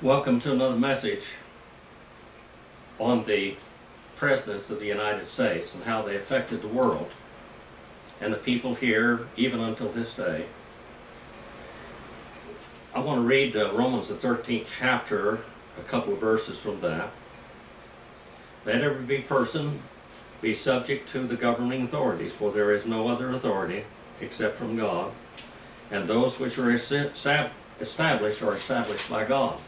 Welcome to another message on the presidents of the United States and how they affected the world and the people here even until this day. I want to read Romans the 13th chapter, a couple of verses from that. Let every person be subject to the governing authorities, for there is no other authority except from God, and those which are established are established by God.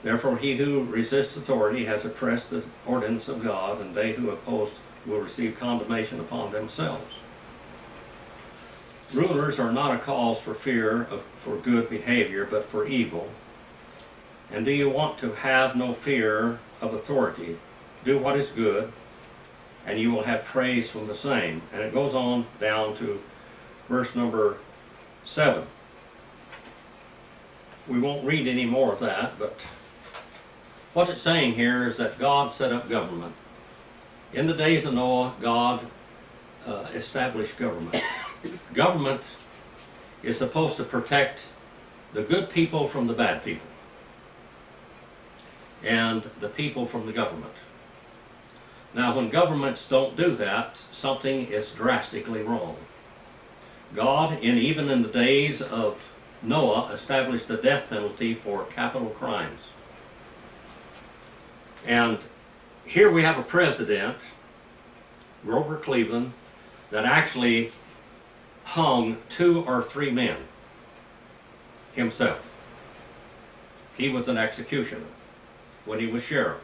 Therefore he who resists authority has oppressed the ordinance of God, and they who oppose will receive condemnation upon themselves. Rulers are not a cause for fear for good behavior, but for evil. And do you want to have no fear of authority? Do what is good, and you will have praise from the same. And it goes on down to verse number 7. We won't read any more of that, but what it's saying here is that God set up government. In the days of Noah, God established government. Government is supposed to protect the good people from the bad people, and the people from the government. Now, when governments don't do that, something is drastically wrong. God, even in the days of Noah, established the death penalty for capital crimes. And here we have a president, Grover Cleveland, that actually hung 2 or 3 men himself. He was an executioner when he was sheriff.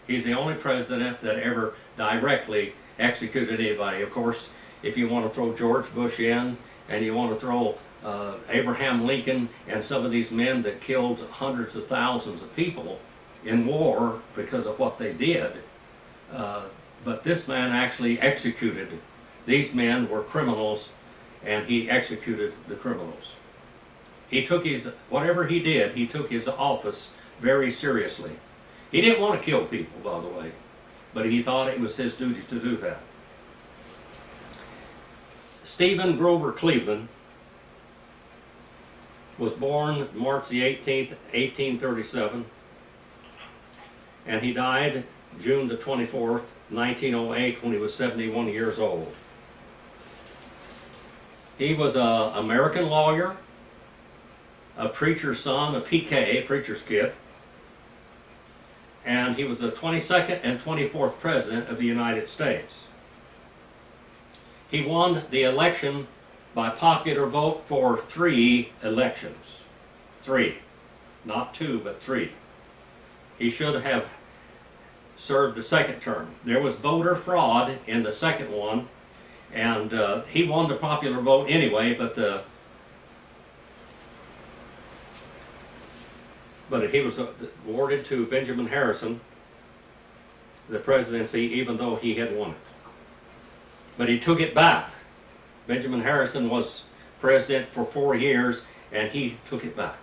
He's the only president that ever directly executed anybody. Of course, if you want to throw George Bush in, and you want to throw Abraham Lincoln and some of these men that killed hundreds of thousands of people in war because of what they did, but this man actually executed. These men were criminals, and he executed the criminals. He took whatever he did, he took his office very seriously. He didn't want to kill people, by the way, but he thought it was his duty to do that. Stephen Grover Cleveland was born March the 18th, 1837, and he died June the 24th, 1908, when he was 71 years old. He was an American lawyer, a preacher's son, a PK, preacher's kid, and he was the 22nd and 24th President of the United States. He won the election by popular vote for 3 elections. 3. Not 2, but 3. He should have served the second term. There was voter fraud in the second one, and he won the popular vote anyway, but he was awarded to Benjamin Harrison the presidency, even though he had won it. But he took it back. Benjamin Harrison was president for 4 years, and he took it back.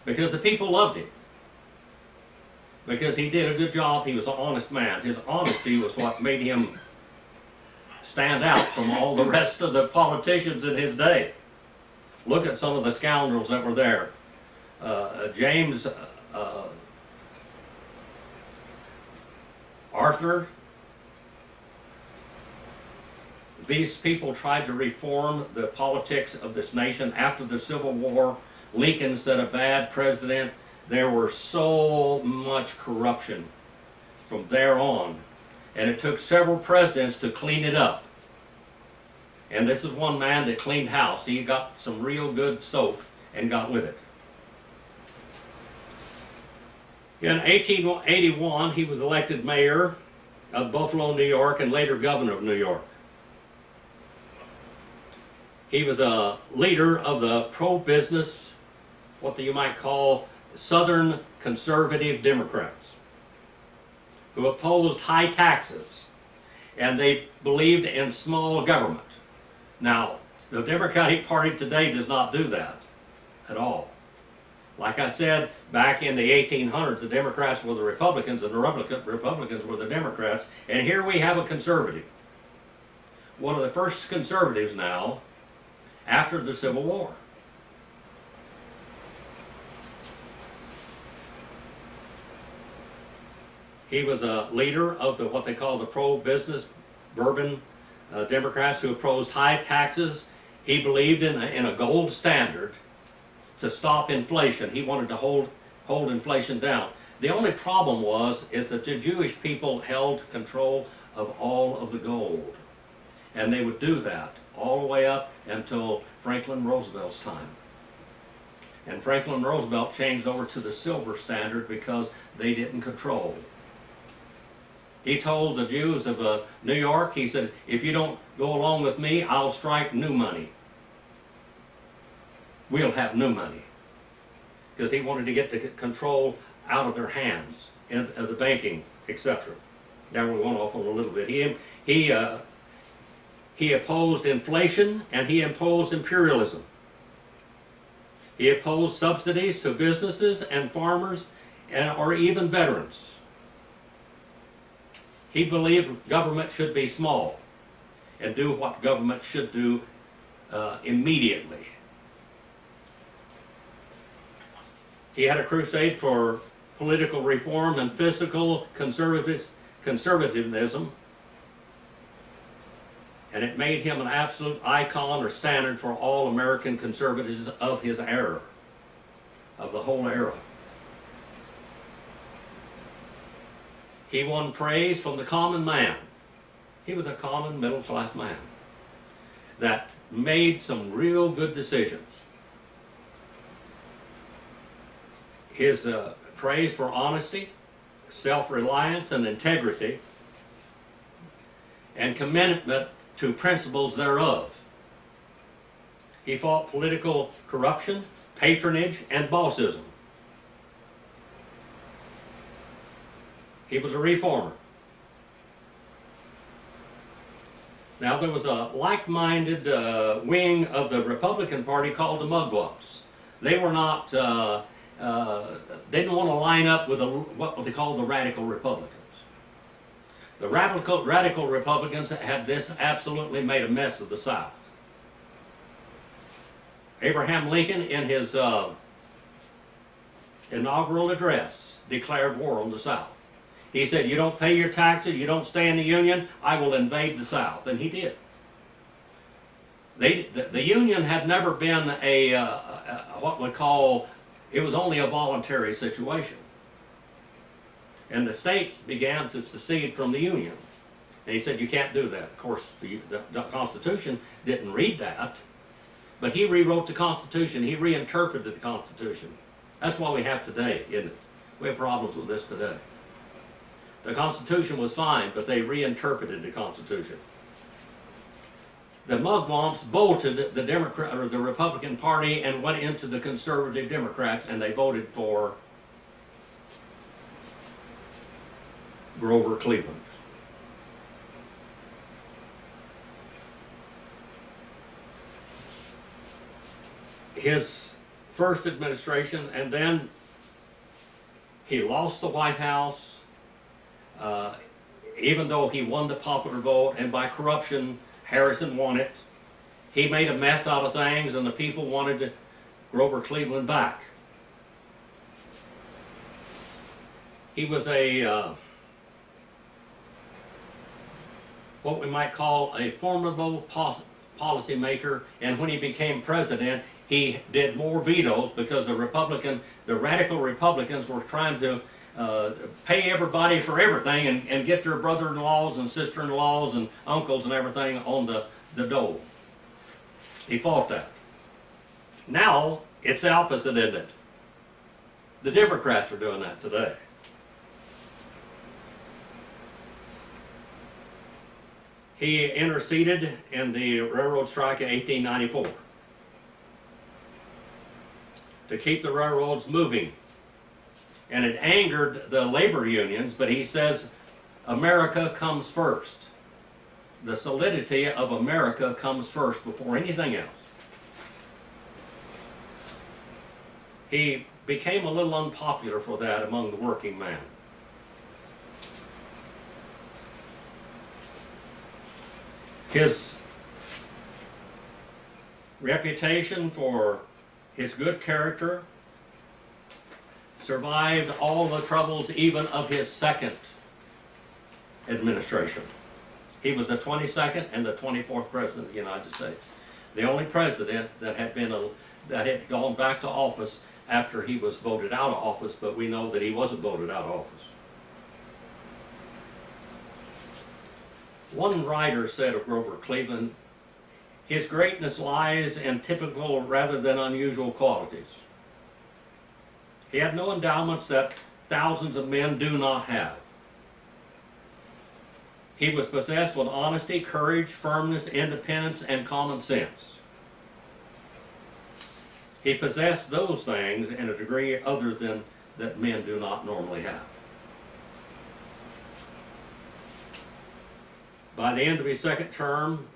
Because the people loved him. Because he did a good job. He was an honest man. His honesty was what made him stand out from all the rest of the politicians in his day. Look at some of the scoundrels that were there. James Arthur. These people tried to reform the politics of this nation after the Civil War. Lincoln set a bad president. There were so much corruption from there on, and it took several presidents to clean it up. And this is one man that cleaned house. He got some real good soap and got with it. In 1881, he was elected mayor of Buffalo, New York, and later governor of New York. He was a leader of the pro-business, what you might call Southern conservative Democrats, who opposed high taxes, and they believed in small government. Now, the Democratic Party today does not do that at all. Like I said, back in the 1800s, the Democrats were the Republicans, and the Republicans were the Democrats, and here we have a conservative. One of the first conservatives now, after the Civil War. He was a leader of what they call the pro-business bourbon Democrats who opposed high taxes. He believed in a gold standard to stop inflation. He wanted to hold inflation down. The only problem is that the Jewish people held control of all of the gold. And they would do that all the way up until Franklin Roosevelt's time. And Franklin Roosevelt changed over to the silver standard because they didn't control. He told the Jews of New York, he said, if you don't go along with me, I'll strike new money. We'll have new money. Because he wanted to get the control out of their hands, and the banking, etc. Now we went off on a little bit. He opposed inflation, and he opposed imperialism. He opposed subsidies to businesses and farmers, or even veterans. He believed government should be small and do what government should do immediately. He had a crusade for political reform and fiscal conservatism, and it made him an absolute icon or standard for all American conservatives of his era, of the whole era. He won praise from the common man. He was a common middle-class man that made some real good decisions. His praise for honesty, self-reliance, and integrity, and commitment to principles thereof. He fought political corruption, patronage, and bossism. He was a reformer. Now there was a like-minded wing of the Republican Party called the Mugwumps. They were not, they didn't want to line up with what they call the radical Republicans. The radical Republicans had absolutely made a mess of the South. Abraham Lincoln, in his inaugural address, declared war on the South. He said, you don't pay your taxes, you don't stay in the Union, I will invade the South. And he did. The Union had never been what we call, it was only a voluntary situation. And the states began to secede from the Union. And he said, you can't do that. Of course, the Constitution didn't read that. But he rewrote the Constitution. He reinterpreted the Constitution. That's what we have today, isn't it? We have problems with this today. The Constitution was fine, but they reinterpreted the Constitution. The Mugwumps bolted the Republican Party and went into the conservative Democrats, and they voted for Grover Cleveland. His first administration, and then he lost the White House, even though he won the popular vote, and by corruption Harrison won it. He made a mess out of things, and the people wanted Grover Cleveland back. He was a what we might call a formidable policy maker, and when he became president, he did more vetoes because the radical Republicans were trying to pay everybody for everything and get their brother-in-laws and sister-in-laws and uncles and everything on the dole. He fought that. Now, it's the opposite, isn't it? The Democrats are doing that today. He interceded in the railroad strike of 1894 to keep the railroads moving. And it angered the labor unions, but he says America comes first. The solidity of America comes first before anything else. He became a little unpopular for that among the working man. His reputation for his good character survived all the troubles even of his second administration. He was the 22nd and the 24th president of the United States. The only president that had gone back to office after he was voted out of office, but we know that he wasn't voted out of office. One writer said of Grover Cleveland, his greatness lies in typical rather than unusual qualities. He had no endowments that thousands of men do not have. He was possessed with honesty, courage, firmness, independence, and common sense. He possessed those things in a degree other than that men do not normally have. By the end of his second term,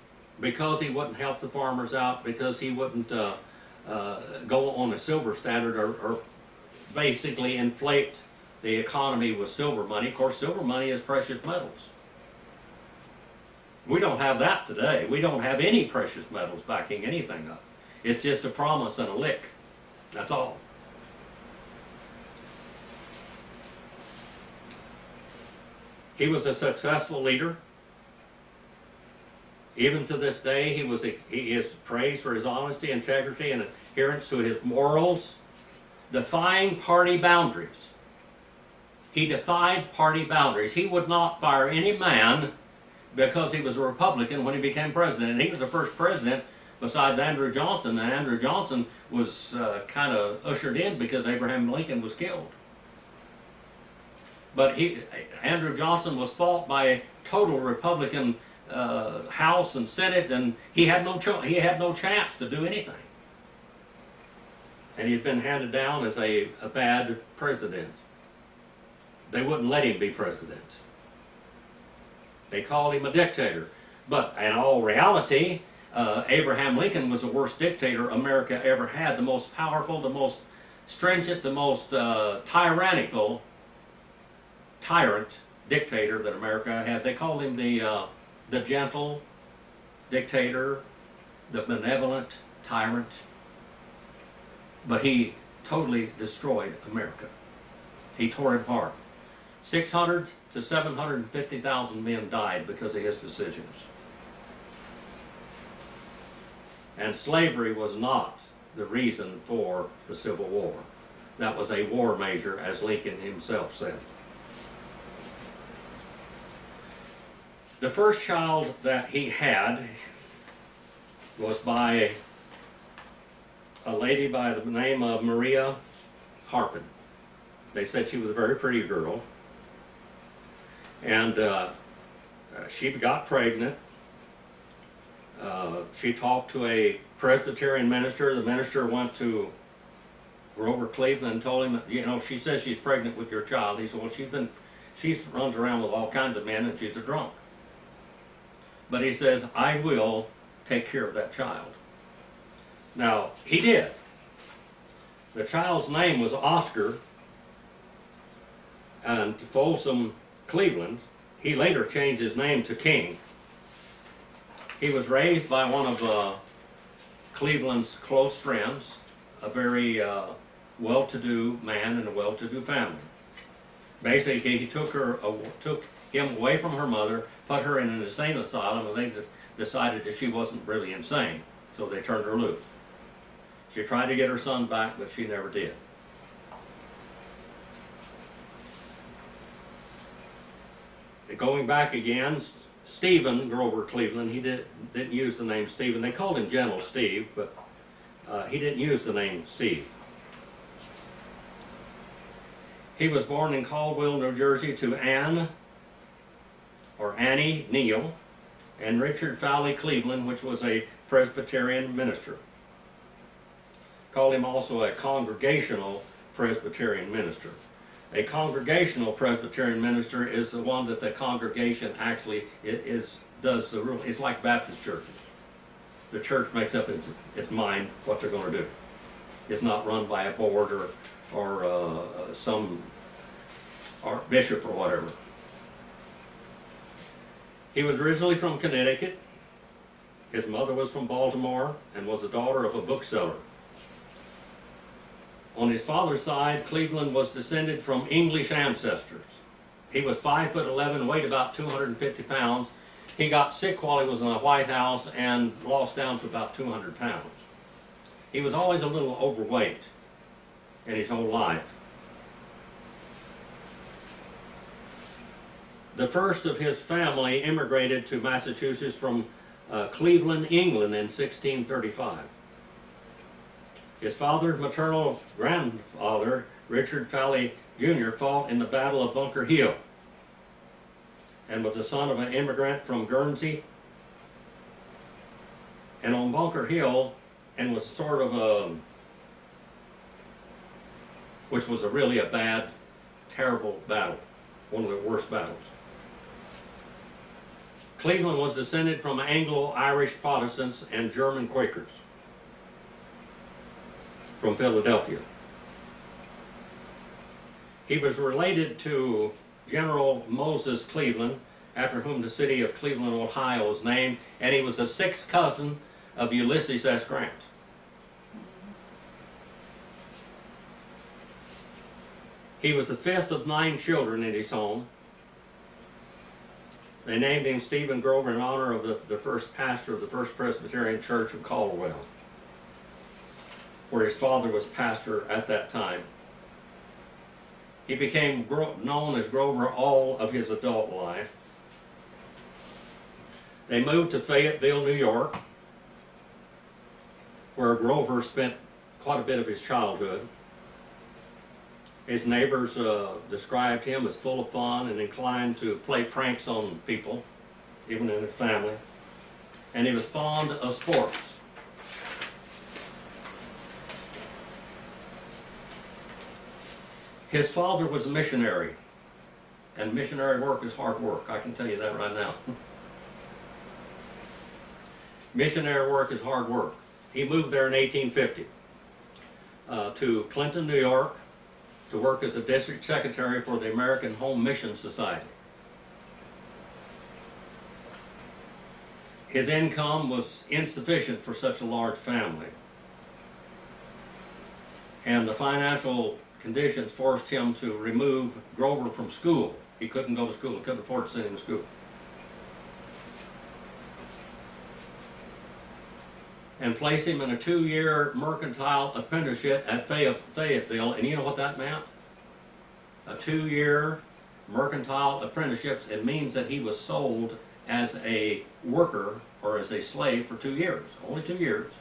because he wouldn't help the farmers out, because he wouldn't go on a silver standard or basically inflate the economy with silver money. Of course, silver money is precious metals. We don't have that today. We don't have any precious metals backing anything up. It's just a promise and a lick. That's all. He was a successful leader. Even to this day, he is praised for his honesty, integrity, and adherence to his morals, defying party boundaries. He defied party boundaries. He would not fire any man because he was a Republican when he became president. And he was the first president besides Andrew Johnson. And Andrew Johnson was kind of ushered in because Abraham Lincoln was killed. But Andrew Johnson was fought by a total Republican House and Senate, and he had no chance to do anything. And he'd been handed down as a bad president. They wouldn't let him be president. They called him a dictator. But in all reality, Abraham Lincoln was the worst dictator America ever had, the most powerful, the most stringent, the most tyrannical tyrant dictator that America had. They called him the gentle dictator, the benevolent tyrant. But he totally destroyed America. He tore it apart. 600 to 750,000 men died because of his decisions. And slavery was not the reason for the Civil War. That was a war measure, as Lincoln himself said. The first child that he had was by a lady by the name of Maria Harpin. They said she was a very pretty girl. And she got pregnant. She talked to a Presbyterian minister. The minister went to Grover Cleveland and told him, you know, she says she's pregnant with your child. He said, well, she runs around with all kinds of men and she's a drunk. But he says, I will take care of that child. Now, he did. The child's name was Oscar, and Folsom Cleveland. He later changed his name to King. He was raised by one of Cleveland's close friends, a very well-to-do man in a well-to-do family. Basically, he took him away from her mother, put her in an insane asylum, and they decided that she wasn't really insane, so they turned her loose. She tried to get her son back, but she never did. Going back again, Stephen Grover Cleveland, he didn't use the name Stephen. They called him Gentle Steve, but he didn't use the name Steve. He was born in Caldwell, New Jersey, to Annie Neal and Richard Fowley Cleveland, which was a Presbyterian minister. Called him also a Congregational Presbyterian minister. A Congregational Presbyterian minister is the one that the congregation actually does the rule. It's like Baptist churches. The church makes up its mind what they're going to do. It's not run by a board or some bishop or whatever. He was originally from Connecticut. His mother was from Baltimore and was the daughter of a bookseller. On his father's side, Cleveland was descended from English ancestors. He was 5'11", weighed about 250 pounds. He got sick while he was in the White House and lost down to about 200 pounds. He was always a little overweight in his whole life. The first of his family immigrated to Massachusetts from Cleveland, England in 1635. His father's maternal grandfather, Richard Falley Jr., fought in the Battle of Bunker Hill and was the son of an immigrant from Guernsey. And on Bunker Hill, and was sort of a, which was really a bad, terrible battle, one of the worst battles. Cleveland was descended from Anglo-Irish Protestants and German Quakers from Philadelphia. He was related to General Moses Cleveland, after whom the city of Cleveland, Ohio is named, and he was a sixth cousin of Ulysses S. Grant. He was the fifth of 9 children in his home. They named him Stephen Grover in honor of the first pastor of the First Presbyterian Church of Caldwell, where his father was pastor at that time. He became known as Grover all of his adult life. They moved to Fayetteville, New York, where Grover spent quite a bit of his childhood. His neighbors described him as full of fun and inclined to play pranks on people, even in his family. And he was fond of sports. His father was a missionary, and missionary work is hard work. I can tell you that right now. Missionary work is hard work. He moved there in 1850 to Clinton, New York, to work as a district secretary for the American Home Mission Society. His income was insufficient for such a large family, and the financial conditions forced him to remove Grover from school. He couldn't go to school, he couldn't afford to send him to school. And place him in a 2-year mercantile apprenticeship at Fayetteville. And you know what that meant? A 2-year mercantile apprenticeship. It means that he was sold as a worker or as a slave for 2 years, only 2 years.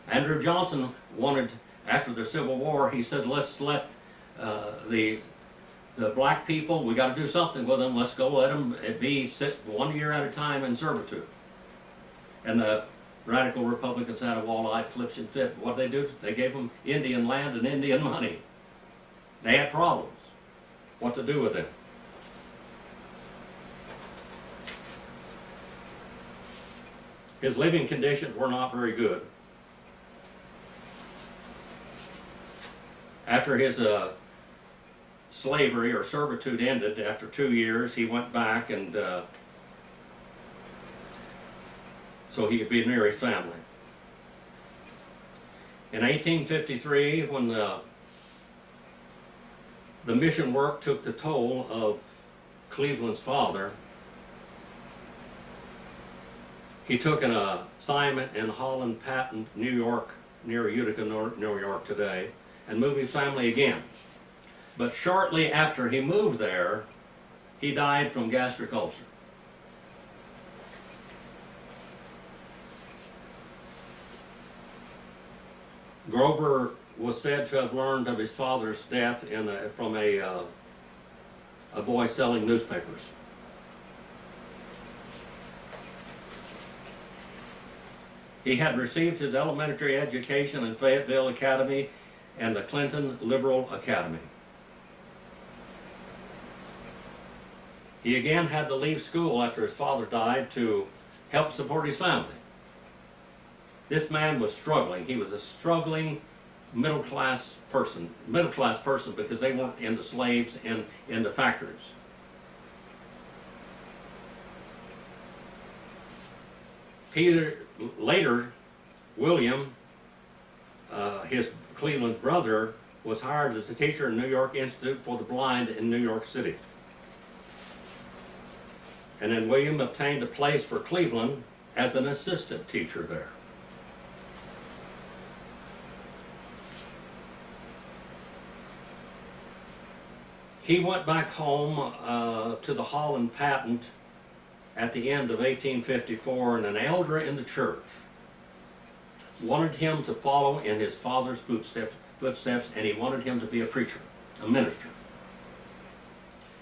Andrew Johnson wanted, after the Civil War, he said, let's let the black people, we got to do something with them, let's go let them sit 1 year at a time in servitude. And the radical Republicans had a wall-eyed flipping fit. What they do? They gave them Indian land and Indian money. They had problems. What to do with it? His living conditions were not very good. After his slavery or servitude ended, after 2 years, he went back and so he could be near his family. In 1853, when the mission work took the toll of Cleveland's father, he took an assignment in Holland Patent, New York, near Utica, New York today, and moved his family again. But shortly after he moved there, he died from gastric ulcer. Grover was said to have learned of his father's death from a boy selling newspapers. He had received his elementary education in Fayetteville Academy and the Clinton Liberal Academy. He again had to leave school after his father died to help support his family. This man was struggling. He was a struggling middle-class person because they weren't into slaves in the factories. Later, William, his Cleveland's brother, was hired as a teacher in New York Institute for the Blind in New York City. And then William obtained a place for Cleveland as an assistant teacher there. He went back home to the Holland Patent at the end of 1854, and an elder in the church wanted him to follow in his father's footsteps, and he wanted him to be a preacher, a minister.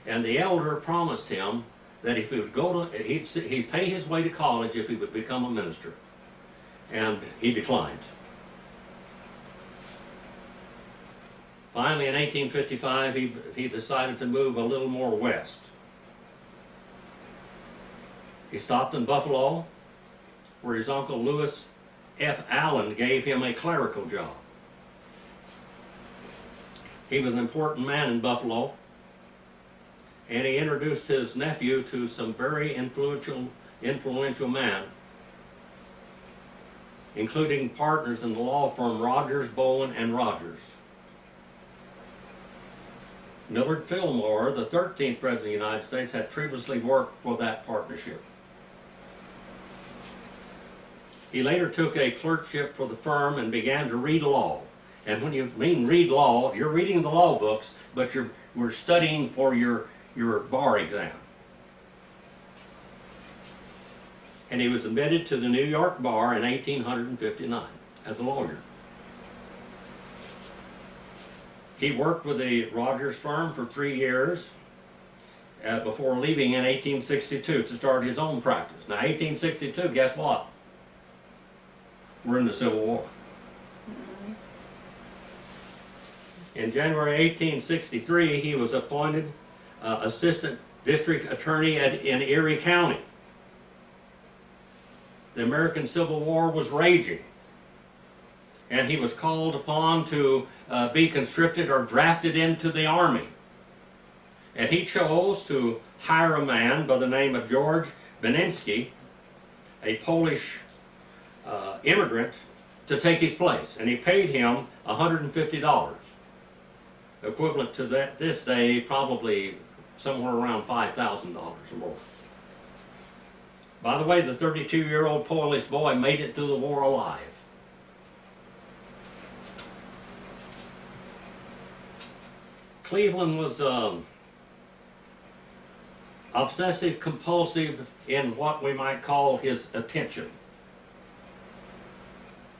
And the elder promised him that if he would go to, he'd pay his way to college if he would become a minister. And he declined. Finally, in 1855, he decided to move a little more west. He stopped in Buffalo, where his uncle Lewis F. Allen gave him a clerical job. He was an important man in Buffalo, and he introduced his nephew to some very influential men, including partners in the law firm Rogers, Bowen, and Rogers. Millard Fillmore, the 13th President of the United States, had previously worked for that partnership. He later took a clerkship for the firm and began to read law. And when you mean read law, you're reading the law books, but we're studying for your bar exam. And he was admitted to the New York bar in 1859 as a lawyer. He worked with the Rogers firm for 3 years before leaving in 1862 to start his own practice. Now, 1862, guess what? We're in the Civil War. In January 1863, he was appointed Assistant District Attorney in Erie County. The American Civil War was raging, and he was called upon to be conscripted or drafted into the Army. And he chose to hire a man by the name of George Beniński, a Polish immigrant, to take his place. And he paid him $150, equivalent to this day probably somewhere around $5,000 or more. By the way, the 32-year-old Polish boy made it through the war alive. Cleveland was obsessive compulsive in what we might call his attention.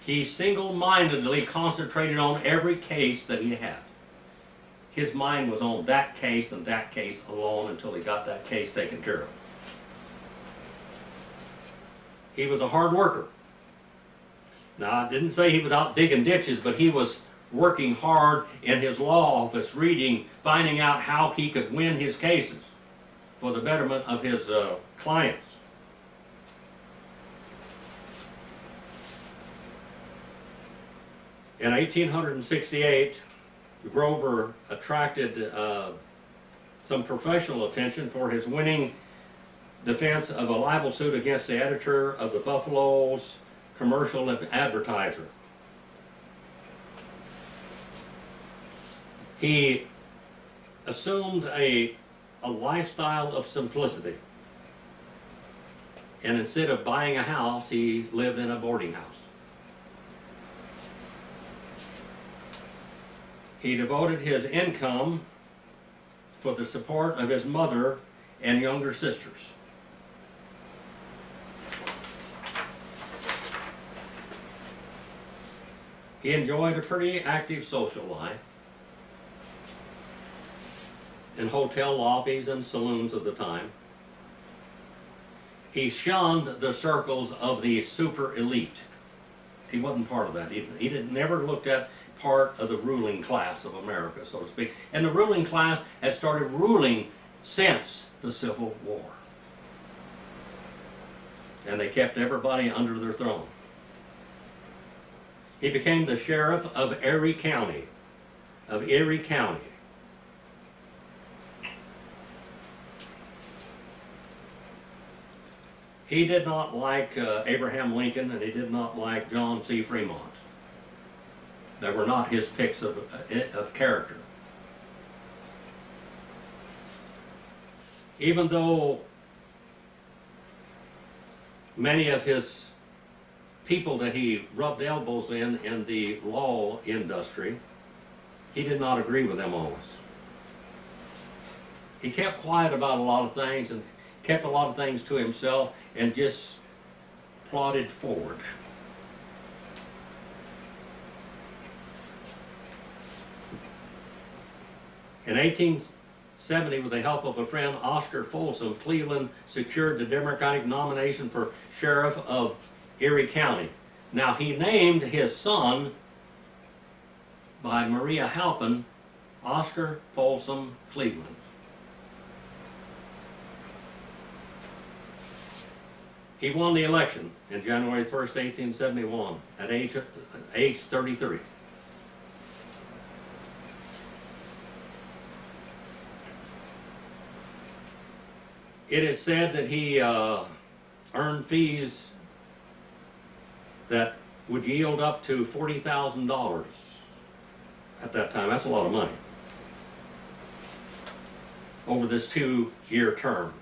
He single-mindedly concentrated on every case that he had. His mind was on that case and that case alone until he got that case taken care of. He was a hard worker. Now, I didn't say he was out digging ditches, but he was working hard in his law office, reading, finding out how he could win his cases for the betterment of his clients. In 1868, Grover attracted some professional attention for his winning defense of a libel suit against the editor of the Buffalo's Commercial Advertiser. He assumed a lifestyle of simplicity, and instead of buying a house, he lived in a boarding house. He devoted his income for the support of his mother and younger sisters. He enjoyed a pretty active social life in hotel lobbies and saloons of the time. He shunned the circles of the super elite. He wasn't part of that. He never looked at part of the ruling class of America, so to speak. And the ruling class has started ruling since the Civil War. And they kept everybody under their throne. He became the sheriff of Erie County. He did not like Abraham Lincoln, and he did not like John C. Fremont. that were not his picks of character. Even though many of his people that he rubbed elbows in the law industry, he did not agree with them always. He kept quiet about a lot of things and kept a lot of things to himself and just plodded forward. In 1870, with the help of a friend, Oscar Folsom, Cleveland secured the Democratic nomination for sheriff of Erie County. Now, he named his son by Maria Halpin, Oscar Folsom Cleveland. He won the election in January 1st, 1871, at age 33. It is said that he earned fees that would yield up to $40,000 at that time. That's a lot of money over this 2-year term.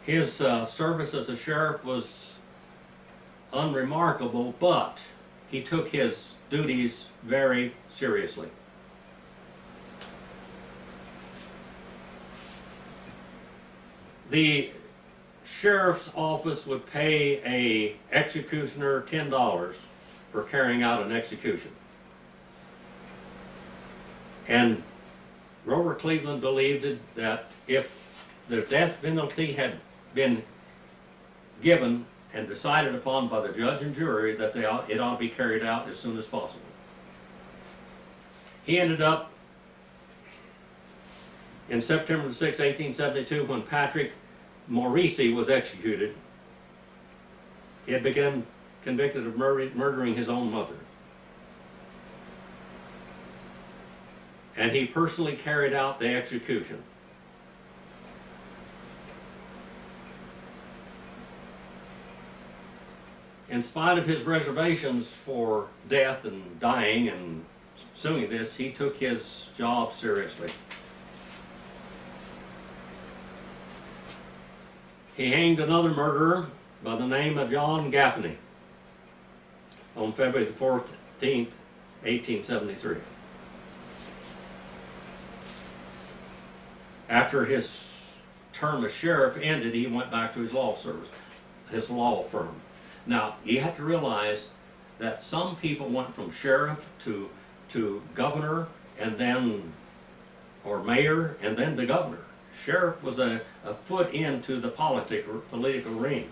His service as a sheriff was unremarkable, but he took his duties very seriously. The sheriff's office would pay an executioner $10 for carrying out an execution. And Grover Cleveland believed that if the death penalty had been given and decided upon by the judge and jury, that it ought to be carried out as soon as possible. He ended up in September 6, 1872, when Patrick Morrissey was executed. He had been convicted of murdering his own mother. And he personally carried out the execution. In spite of his reservations for death and dying and suing this, he took his job seriously. He hanged another murderer by the name of John Gaffney on February the 14th, 1873. After his term as sheriff ended, he went back to his law service, his law firm. Now, you have to realize that some people went from sheriff to governor, and then, or mayor, and then to governor. Sheriff was a foot into the political ring.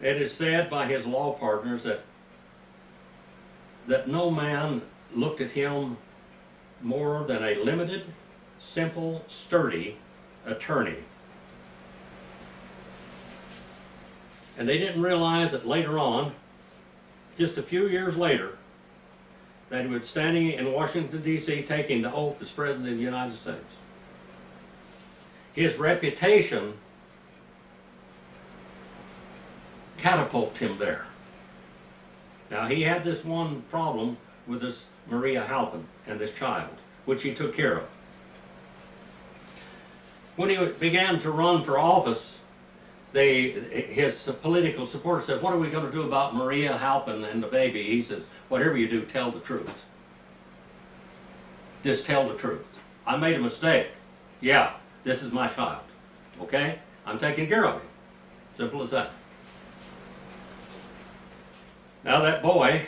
It is said by his law partners that no man looked at him more than a limited, simple, sturdy attorney. And they didn't realize that later on, just a few years later, that he was standing in Washington, D.C. taking the oath as President of the United States. His reputation catapulted him there. Now, he had this one problem with this Maria Halpin and this child, which he took care of. When he began to run for office, his political supporters said, "What are we going to do about Maria Halpin and the baby?" He says, "Whatever you do, tell the truth. Just tell the truth. I made a mistake. Yeah, this is my child. Okay? I'm taking care of him." Simple as that. Now that boy,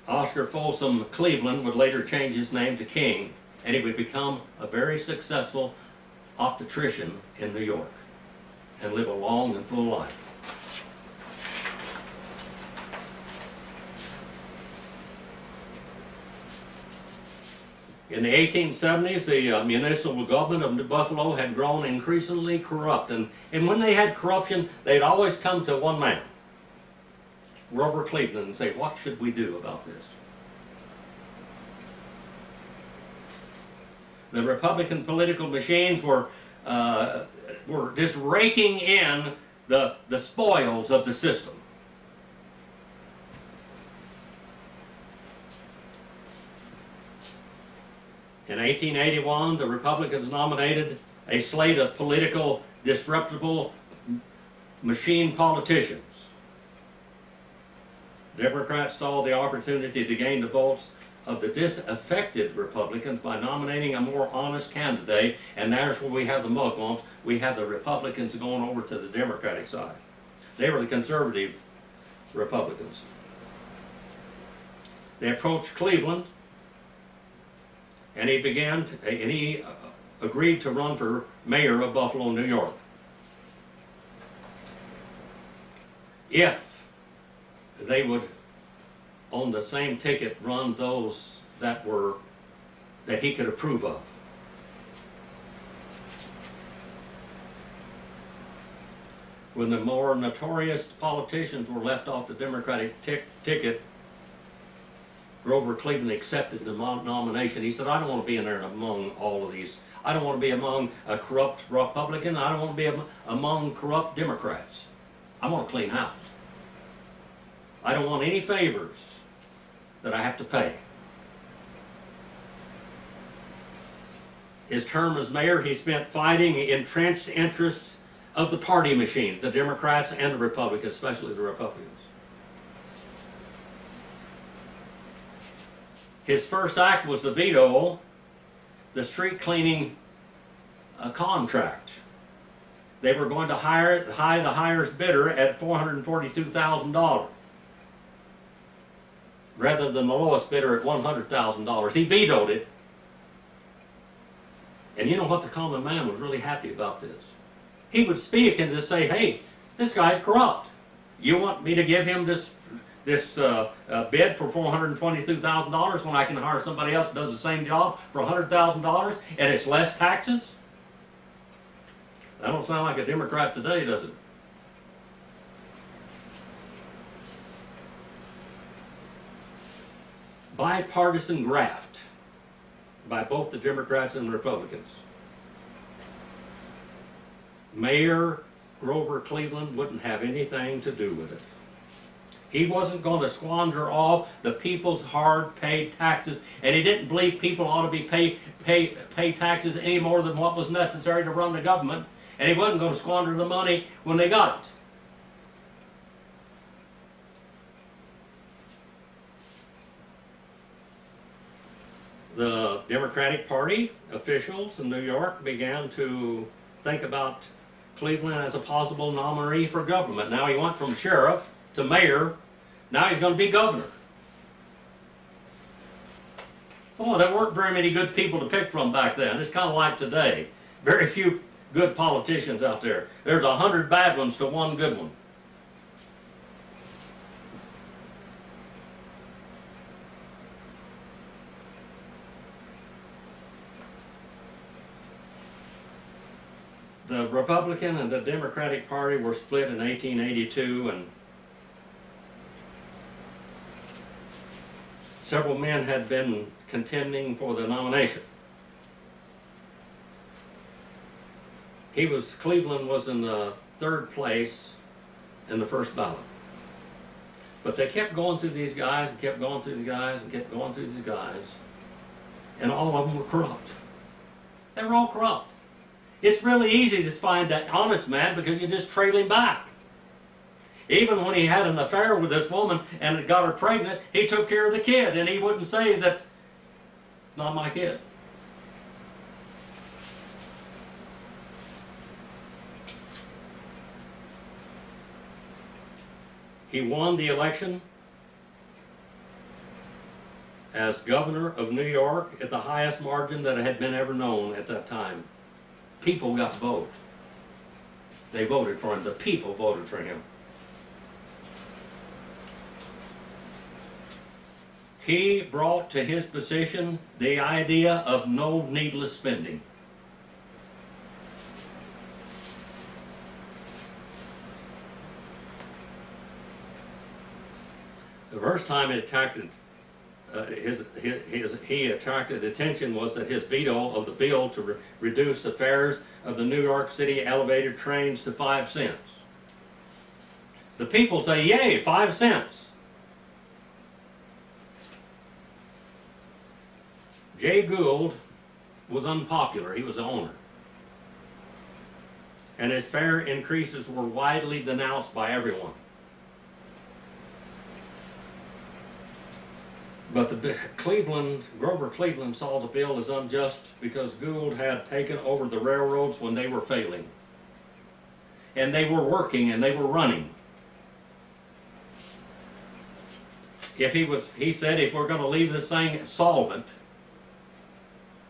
Oscar Folsom Cleveland, would later change his name to King, and he would become a very successful obstetrician in New York and live a long and full life. In the 1870s, the municipal government of Buffalo had grown increasingly corrupt, and when they had corruption, they'd always come to one man, Grover Cleveland and say, what should we do about this? The Republican political machines were just raking in the spoils of the system. In 1881, the Republicans nominated a slate of political, disreputable machine politicians. Democrats saw the opportunity to gain the votes of the disaffected Republicans by nominating a more honest candidate, and there's where we have the mugwumps. We have the Republicans going over to the Democratic side. They were the conservative Republicans. They approached Cleveland, and he agreed to run for mayor of Buffalo, New York. If they would, on the same ticket, run those that he could approve of. When the more notorious politicians were left off the Democratic ticket, Grover Cleveland accepted the nomination. He said, I don't want to be in there among all of these. I don't want to be among a corrupt Republican. I don't want to be among corrupt Democrats. I want a clean house. I don't want any favors that I have to pay. His term as mayor, he spent fighting entrenched interests of the party machine, the Democrats and the Republicans, especially the Republicans. His first act was to veto the street cleaning contract. They were going to hire the highest bidder at $442,000 rather than the lowest bidder at $100,000. He vetoed it. And you know what? The common man was really happy about this. He would speak and just say, hey, this guy's corrupt. You want me to give him this bid for $422,000 when I can hire somebody else who does the same job for $100,000 and it's less taxes? That don't sound like a Democrat today, does it? Bipartisan graft by both the Democrats and the Republicans. Mayor Grover Cleveland wouldn't have anything to do with it. He wasn't going to squander all the people's hard-paid taxes, and he didn't believe people ought to be pay taxes any more than what was necessary to run the government, and he wasn't going to squander the money when they got it. The Democratic Party officials in New York began to think about Cleveland as a possible nominee for government. Now he went from sheriff to mayor. Now he's going to be governor. Oh, there weren't very many good people to pick from back then. It's kind of like today. Very few good politicians out there. There's 100 bad ones to one good one. The Republican and the Democratic Party were split in 1882, and several men had been contending for the nomination. Cleveland was in the third place in the first ballot. But they kept going through these guys, and kept going through these guys, and kept going through these guys, and all of them were corrupt. They were all corrupt. It's really easy to find that honest man because you just trail him back. Even when he had an affair with this woman and got her pregnant, he took care of the kid, and he wouldn't say that, not my kid. He won the election as governor of New York at the highest margin that had been ever known at that time. People got to vote. They voted for him. The people voted for him. He brought to his position the idea of no needless spending. The first time it attracted he attracted attention was that his veto of the bill to reduce the fares of the New York City elevated trains to 5 cents. The people say, yay, 5 cents. Jay Gould was unpopular. He was the owner. And his fare increases were widely denounced by everyone. But Grover Cleveland saw the bill as unjust because Gould had taken over the railroads when they were failing. And they were working and they were running. He said, if we're going to leave this thing solvent,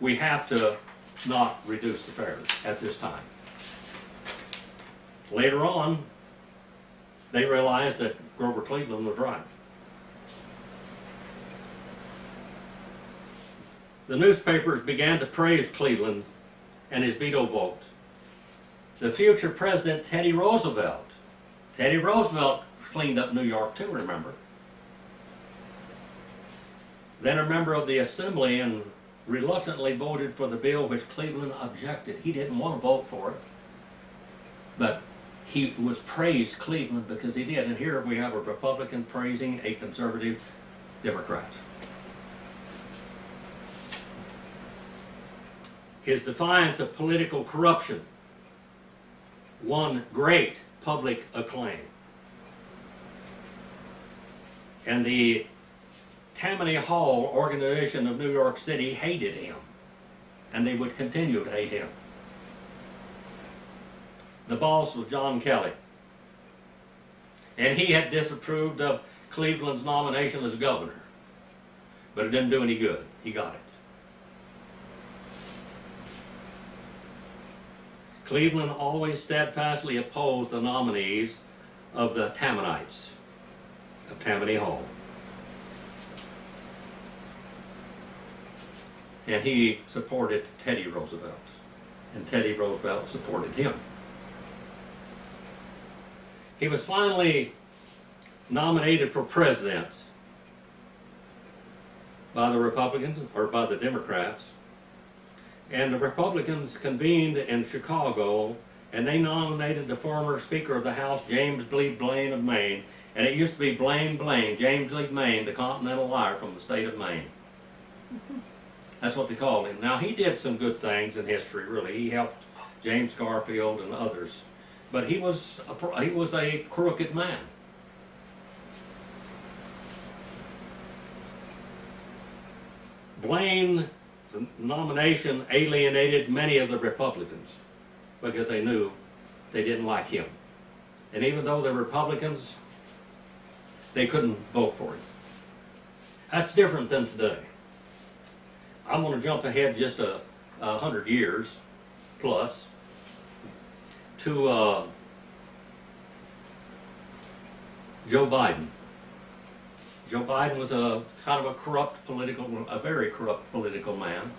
we have to not reduce the fares at this time. Later on, they realized that Grover Cleveland was right. The newspapers began to praise Cleveland and his veto vote. The future president, Teddy Roosevelt cleaned up New York too, remember? Then a member of the assembly and reluctantly voted for the bill which Cleveland objected. He didn't want to vote for it, but he was praised Cleveland because he did. And here we have a Republican praising a conservative Democrat. His defiance of political corruption won great public acclaim. And the Tammany Hall organization of New York City hated him, and they would continue to hate him. The boss was John Kelly, and he had disapproved of Cleveland's nomination as governor, but it didn't do any good. He got it. Cleveland always steadfastly opposed the nominees of the Tammanites of Tammany Hall. And he supported Teddy Roosevelt, and Teddy Roosevelt supported him. He was finally nominated for president by the Republicans, or by the Democrats, and the Republicans convened in Chicago, and they nominated the former Speaker of the House, James B. Blaine of Maine, and it used to be Blaine, James B. Maine, the Continental Liar from the state of Maine. That's what they called him. Now, he did some good things in history, really. He helped James Garfield and others, but he was a crooked man. Blaine's nomination alienated many of the Republicans because they knew they didn't like him. And even though they're Republicans, they couldn't vote for him. That's different than today. I'm going to jump ahead just 100 years plus to Joe Biden. Joe Biden was a kind of a very corrupt political man,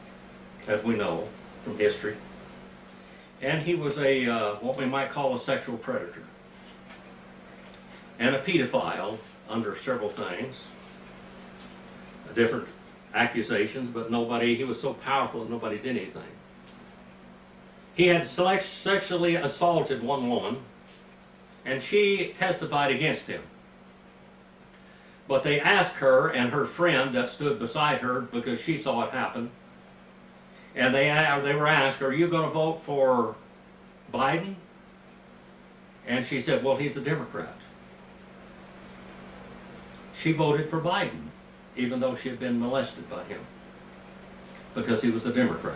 as we know from history. And he was what we might call a sexual predator. And a pedophile under several things. Different accusations, but he was so powerful that nobody did anything. He had sexually assaulted one woman, and she testified against him. But they asked her and her friend that stood beside her, because she saw it happen, and they were asked, are you going to vote for Biden? And she said, well, he's a Democrat. She voted for Biden, even though she had been molested by him, because he was a Democrat.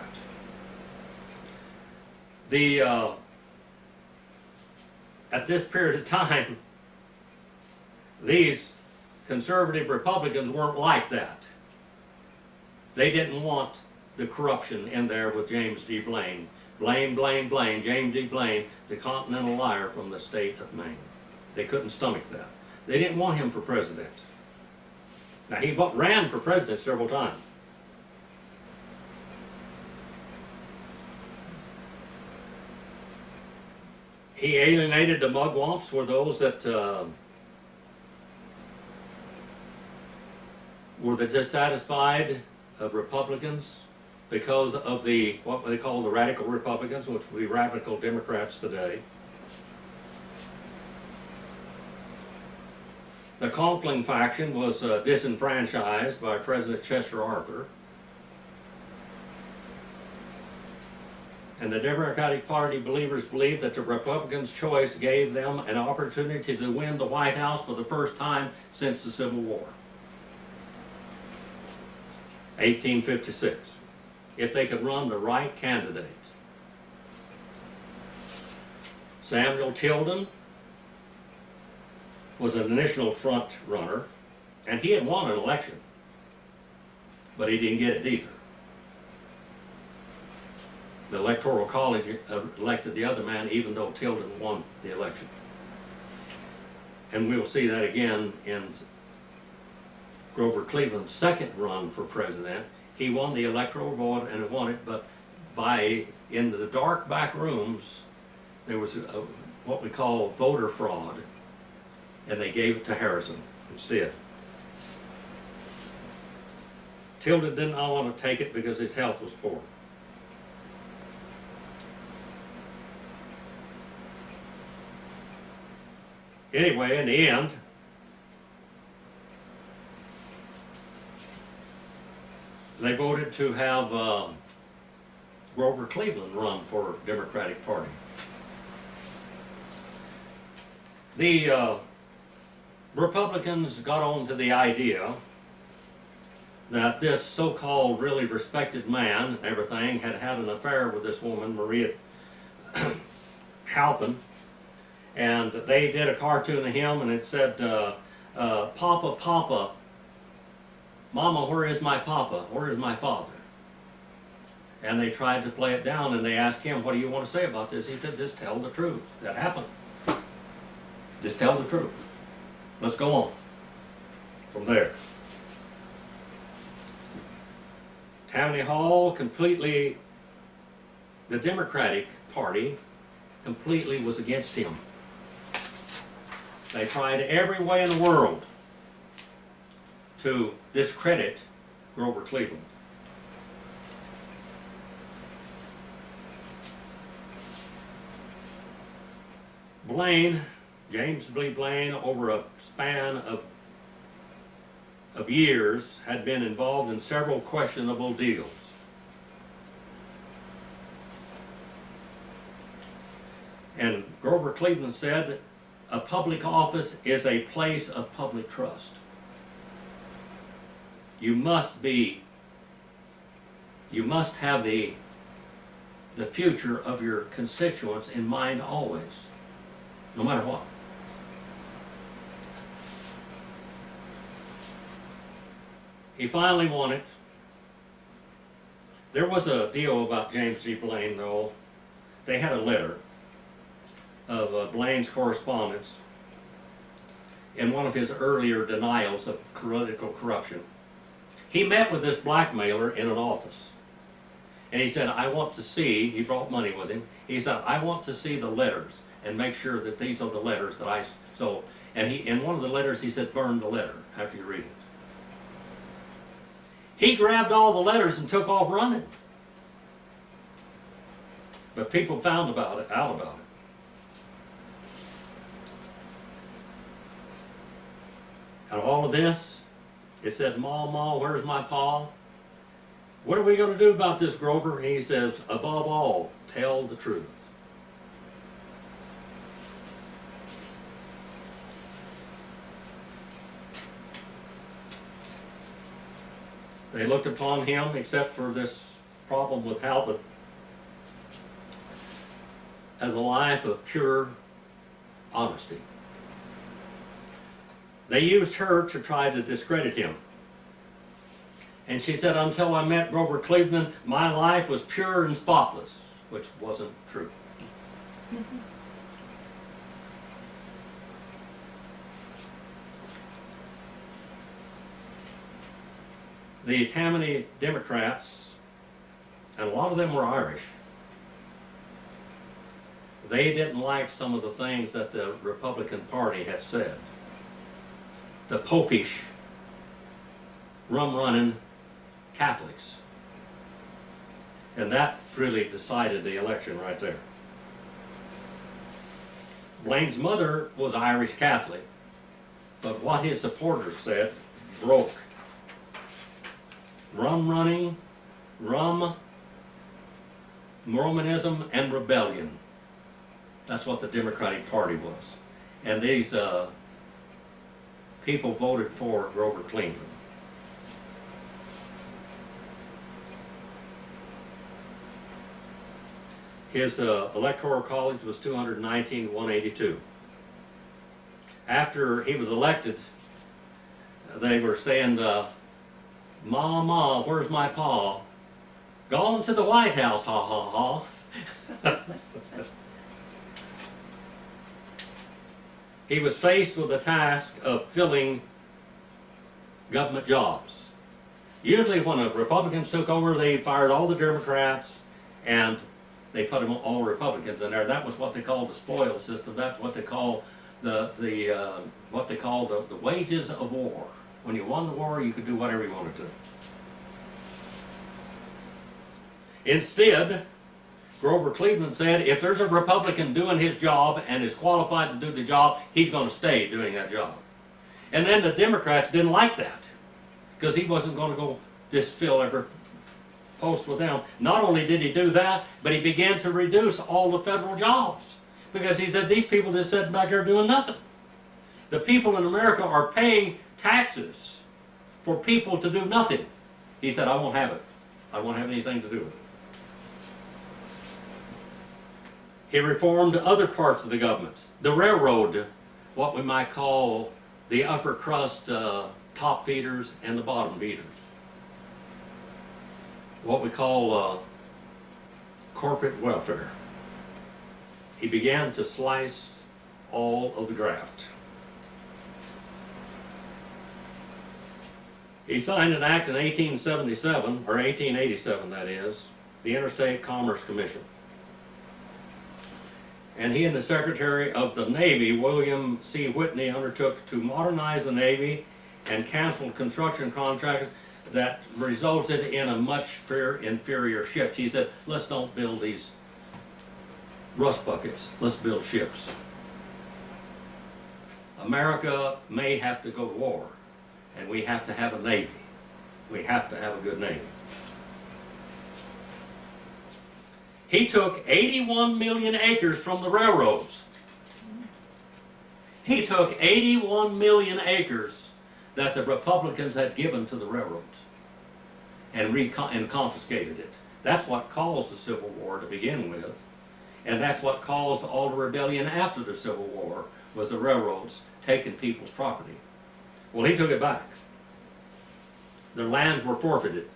At this period of time, these conservative Republicans weren't like that. They didn't want the corruption in there with James D. Blaine. James D. Blaine, the Continental Liar from the state of Maine. They couldn't stomach that. They didn't want him for president. Now, he ran for president several times. He alienated the mugwumps, were those that were the dissatisfied Republicans because of the, what they call the radical Republicans, which would be radical Democrats today. The Conkling faction was disenfranchised by President Chester Arthur. And the Democratic Party believers believed that the Republicans' choice gave them an opportunity to win the White House for the first time since the Civil War. 1856. If they could run the right candidate. Samuel Tilden was an initial front runner, and he had won an election, but he didn't get it either. The Electoral College elected the other man, even though Tilden won the election. And we will see that again in Grover Cleveland's second run for president. He won the electoral vote and won it, but in the dark back rooms, there was what we call voter fraud, and they gave it to Harrison instead. Tilden did not want to take it because his health was poor. Anyway, in the end, they voted to have Grover Cleveland run for Democratic Party. The Republicans got on to the idea that this so-called really respected man and everything had had an affair with this woman, Maria Halpin, and they did a cartoon of him, and it said, Papa, Papa, Mama, where is my Papa? Where is my father? And they tried to play it down, and they asked him, what do you want to say about this? He said, just tell the truth. That happened. Just tell the truth. Let's go on from there. Tammany Hall completely, the Democratic Party completely was against him. They tried every way in the world to discredit Grover Cleveland. Blaine, James B. Blaine, over a span of years, had been involved in several questionable deals. And Grover Cleveland said, a public office is a place of public trust. You must have the future of your constituents in mind always, no matter what. He finally won it. There was a deal about James G. Blaine, though. They had a letter of Blaine's correspondence in one of his earlier denials of political corruption. He met with this blackmailer in an office. And he said, I want to see, he brought money with him, he said, I want to see the letters and make sure that these are the letters that I, so, and he, in one of the letters he said, burn the letter after you read it. He grabbed all the letters and took off running. But people found out about it. And all of this, it said, Ma, where's my pa? What are we going to do about this, Grover? And he says, above all, tell the truth. They looked upon him, except for this problem with Halpin, as a life of pure honesty. They used her to try to discredit him. And she said, until I met Grover Cleveland, my life was pure and spotless, which wasn't true. The Tammany Democrats, and a lot of them were Irish, they didn't like some of the things that the Republican Party had said. The popish rum-running Catholics. And that really decided the election right there. Blaine's mother was Irish Catholic, but what his supporters said broke. Rum-running, Mormonism, and rebellion. That's what the Democratic Party was. And these people voted for Grover Cleveland. His electoral college was 219 to 182. After he was elected, they were saying, Ma, where's my pa? Gone to the White House, ha ha ha. He was faced with the task of filling government jobs. Usually when the Republicans took over, they fired all the Democrats and they put them all Republicans in there. That was what they called the spoil system. That's what they call the wages of war. When you won the war, you could do whatever you wanted to. Instead, Grover Cleveland said, if there's a Republican doing his job and is qualified to do the job, he's going to stay doing that job. And then the Democrats didn't like that because he wasn't going to go just fill every post with them. Not only did he do that, but he began to reduce all the federal jobs because he said these people just sitting back here doing nothing. The people in America are paying taxes for people to do nothing. He said, I won't have it. I won't have anything to do with it. He reformed other parts of the government. The railroad, what we might call the upper crust top feeders and the bottom feeders. What we call corporate welfare. He began to slice all of the graft. He signed an act in 1877, or 1887 that is, the Interstate Commerce Commission. And he and the Secretary of the Navy, William C. Whitney, undertook to modernize the Navy and canceled construction contracts that resulted in a much inferior ships. He said, let's don't build these rust buckets, let's build ships. America may have to go to war, and we have to have a Navy. We have to have a good Navy. He took 81 million acres from the railroads. He took 81 million acres that the Republicans had given to the railroads and confiscated it. That's what caused the Civil War to begin with, and that's what caused all the rebellion after the Civil War, was the railroads taking people's property. Well, he took it back. Their lands were forfeited.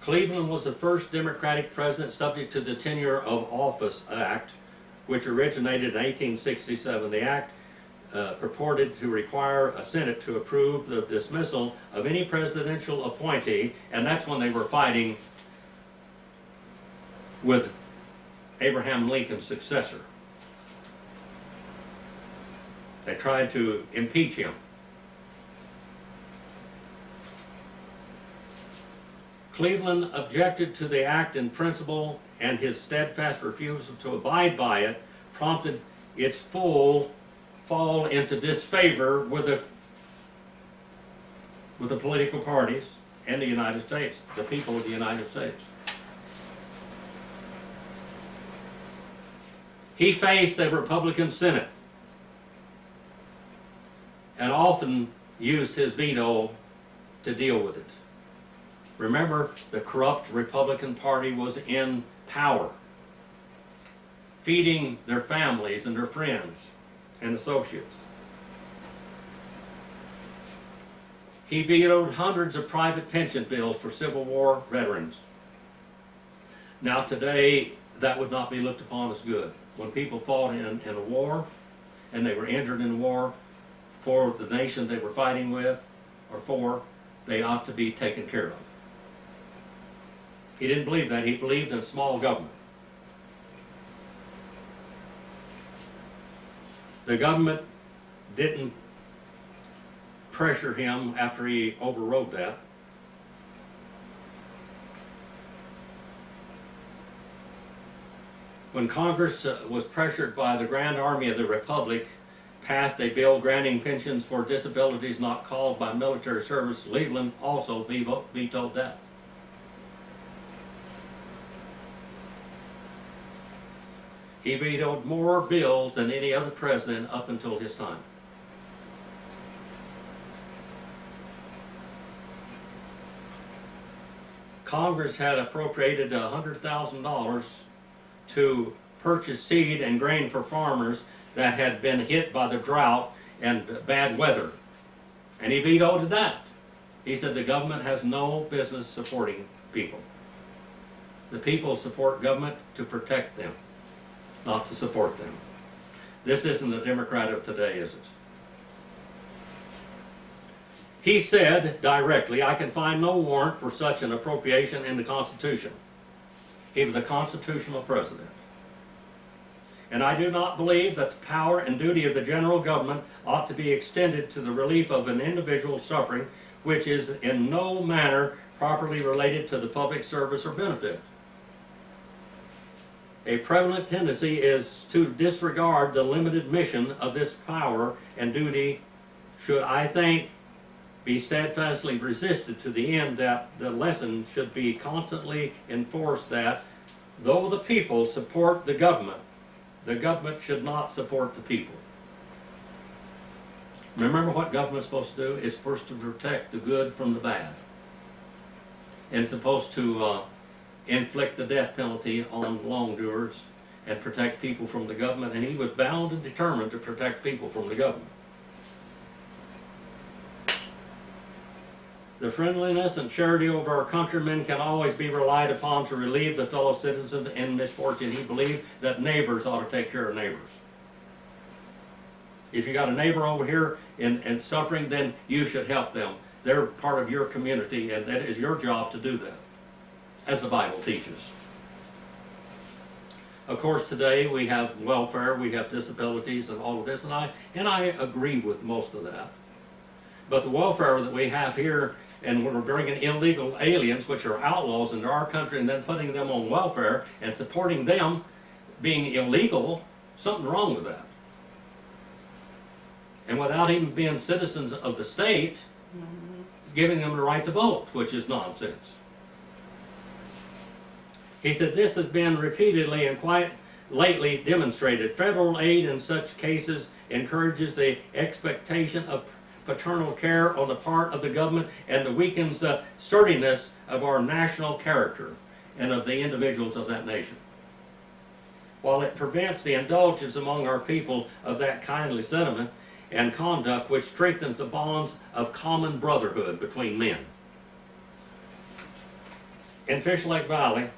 Cleveland was the first Democratic president subject to the Tenure of Office Act, which originated in 1867. The act purported to require a Senate to approve the dismissal of any presidential appointee, and that's when they were fighting with Abraham Lincoln's successor. They tried to impeach him. Cleveland objected to the act in principle, and his steadfast refusal to abide by it prompted its full fall into disfavor with the political parties and the United States, the people of the United States. He faced a Republican Senate and often used his veto to deal with it. Remember, the corrupt Republican Party was in power, feeding their families and their friends and associates. He vetoed hundreds of private pension bills for Civil War veterans. Now today, that would not be looked upon as good. When people fought in a war, and they were injured in a war for the nation they were fighting with, or for, they ought to be taken care of. He didn't believe that. He believed in small government. The government didn't pressure him after he overrode that. When Congress was pressured by the Grand Army of the Republic, passed a bill granting pensions for disabilities not called by military service, Leland also vetoed that. He vetoed more bills than any other president up until his time. Congress had appropriated $100,000 to purchase seed and grain for farmers that had been hit by the drought and bad weather. And he vetoed that. He said the government has no business supporting people. The people support government to protect them, not to support them. This isn't the Democrat of today, is it? He said directly, I can find no warrant for such an appropriation in the Constitution. He was a constitutional president. And I do not believe that the power and duty of the general government ought to be extended to the relief of an individual suffering which is in no manner properly related to the public service or benefit. A prevalent tendency is to disregard the limited mission of this power and duty should, I think, be steadfastly resisted to the end that the lesson should be constantly enforced that, though the people support the government should not support the people. Remember what government's supposed to do? It's supposed to protect the good from the bad. And it's supposed to inflict the death penalty on wrongdoers and protect people from the government, and he was bound and determined to protect people from the government. The friendliness and charity of our countrymen can always be relied upon to relieve the fellow citizens in misfortune. He believed that neighbors ought to take care of neighbors. If you got a neighbor over here in suffering, then you should help them. They're part of your community, and that is your job to do that, as the Bible teaches. Of course, today we have welfare, we have disabilities, and all of this, and I agree with most of that. But the welfare that we have here, and when we're bringing illegal aliens, which are outlaws, into our country and then putting them on welfare and supporting them being illegal, something's wrong with that. And without even being citizens of the state, giving them the right to vote, which is nonsense. He said this has been repeatedly and quite lately demonstrated. Federal aid in such cases encourages the expectation of paternal care on the part of the government and weakens the sturdiness of our national character and of the individuals of that nation. While it prevents the indulgence among our people of that kindly sentiment and conduct which strengthens the bonds of common brotherhood between men. In Fish Lake Valley,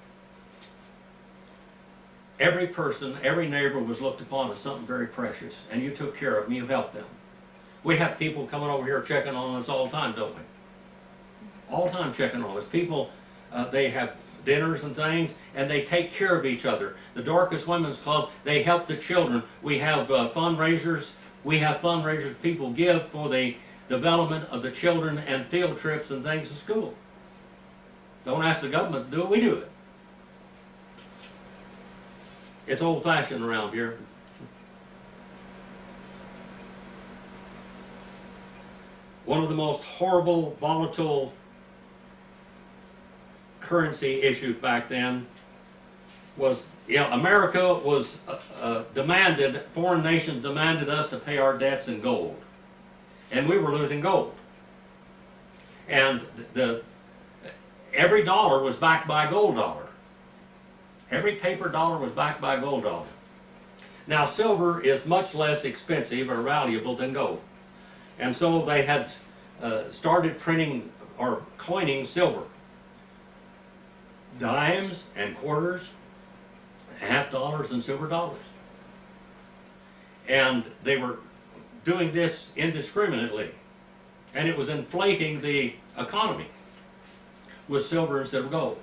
every person, every neighbor was looked upon as something very precious, and you took care of them, you helped them. We have people coming over here checking on us all the time, don't we? All the time checking on us. People, they have dinners and things, and they take care of each other. The Dorcas Women's Club, they help the children. We have fundraisers. We have fundraisers people give for the development of the children and field trips and things to school. Don't ask the government to do it, we do it. It's old-fashioned around here. One of the most horrible, volatile currency issues back then was, America was demanded, foreign nations demanded us to pay our debts in gold. And we were losing gold. And every dollar was backed by a gold dollar. Every paper dollar was backed by a gold dollar. Now silver is much less expensive or valuable than gold. And so they had started printing or coining silver. Dimes and quarters, half dollars and silver dollars. And they were doing this indiscriminately. And it was inflating the economy with silver instead of gold.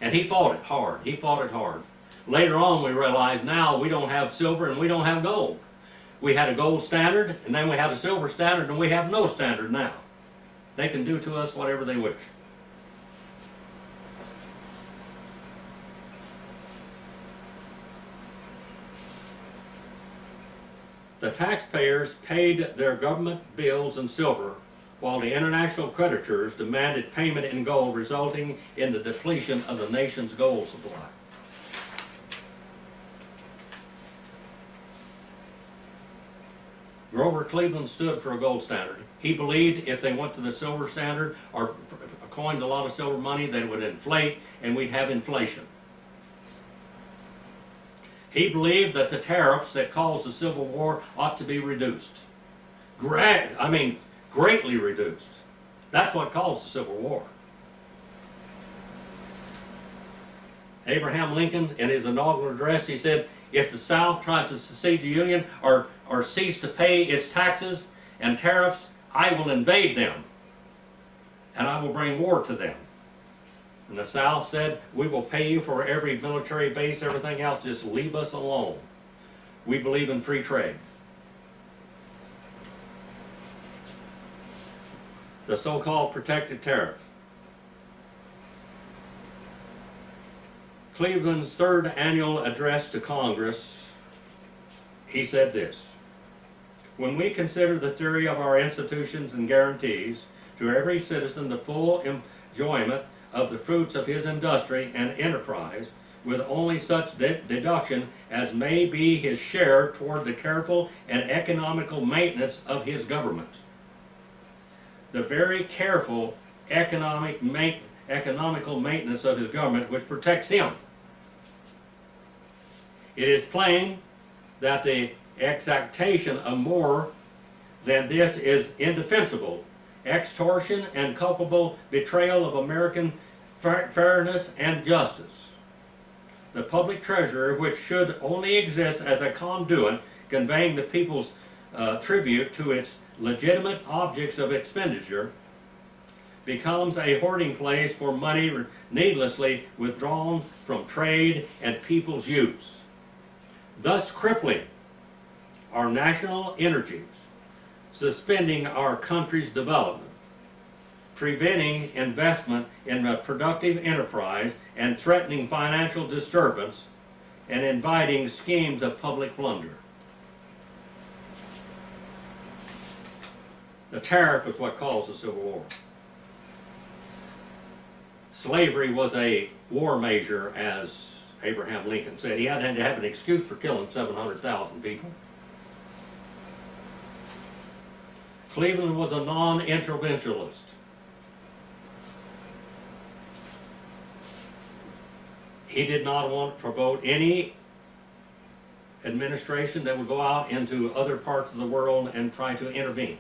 And he fought it hard. He fought it hard. Later on, we realized now we don't have silver and we don't have gold. We had a gold standard, and then we had a silver standard, and we have no standard now. They can do to us whatever they wish. The taxpayers paid their government bills in silver, while the international creditors demanded payment in gold, resulting in the depletion of the nation's gold supply. Grover Cleveland stood for a gold standard. He believed if they went to the silver standard or coined a lot of silver money, that it would inflate and we'd have inflation. He believed that the tariffs that caused the Civil War ought to be reduced. Greatly reduced. That's what caused the Civil War. Abraham Lincoln, in his inaugural address, he said, if the South tries to secede the Union or cease to pay its taxes and tariffs, I will invade them, and I will bring war to them. And the South said, we will pay you for every military base, everything else, just leave us alone. We believe in free trade. The so-called protected tariff. Cleveland's third annual address to Congress, he said this: when we consider the theory of our institutions and guarantees to every citizen the full enjoyment of the fruits of his industry and enterprise, with only such deduction as may be his share toward the careful and economical maintenance of his government. The very careful economical maintenance of his government which protects him. It is plain that the exaction of more than this is indefensible, extortion and culpable betrayal of American fairness and justice. The public treasurer, which should only exist as a conduit conveying the people's tribute to its legitimate objects of expenditure, becomes a hoarding place for money needlessly withdrawn from trade and people's use, thus crippling our national energies, suspending our country's development, preventing investment in a productive enterprise, and threatening financial disturbance, and inviting schemes of public plunder. The tariff is what caused the Civil War. Slavery was a war measure, as Abraham Lincoln said. He had to have an excuse for killing 700,000 people. Cleveland was a non-interventionist. He did not want to promote any administration that would go out into other parts of the world and try to intervene.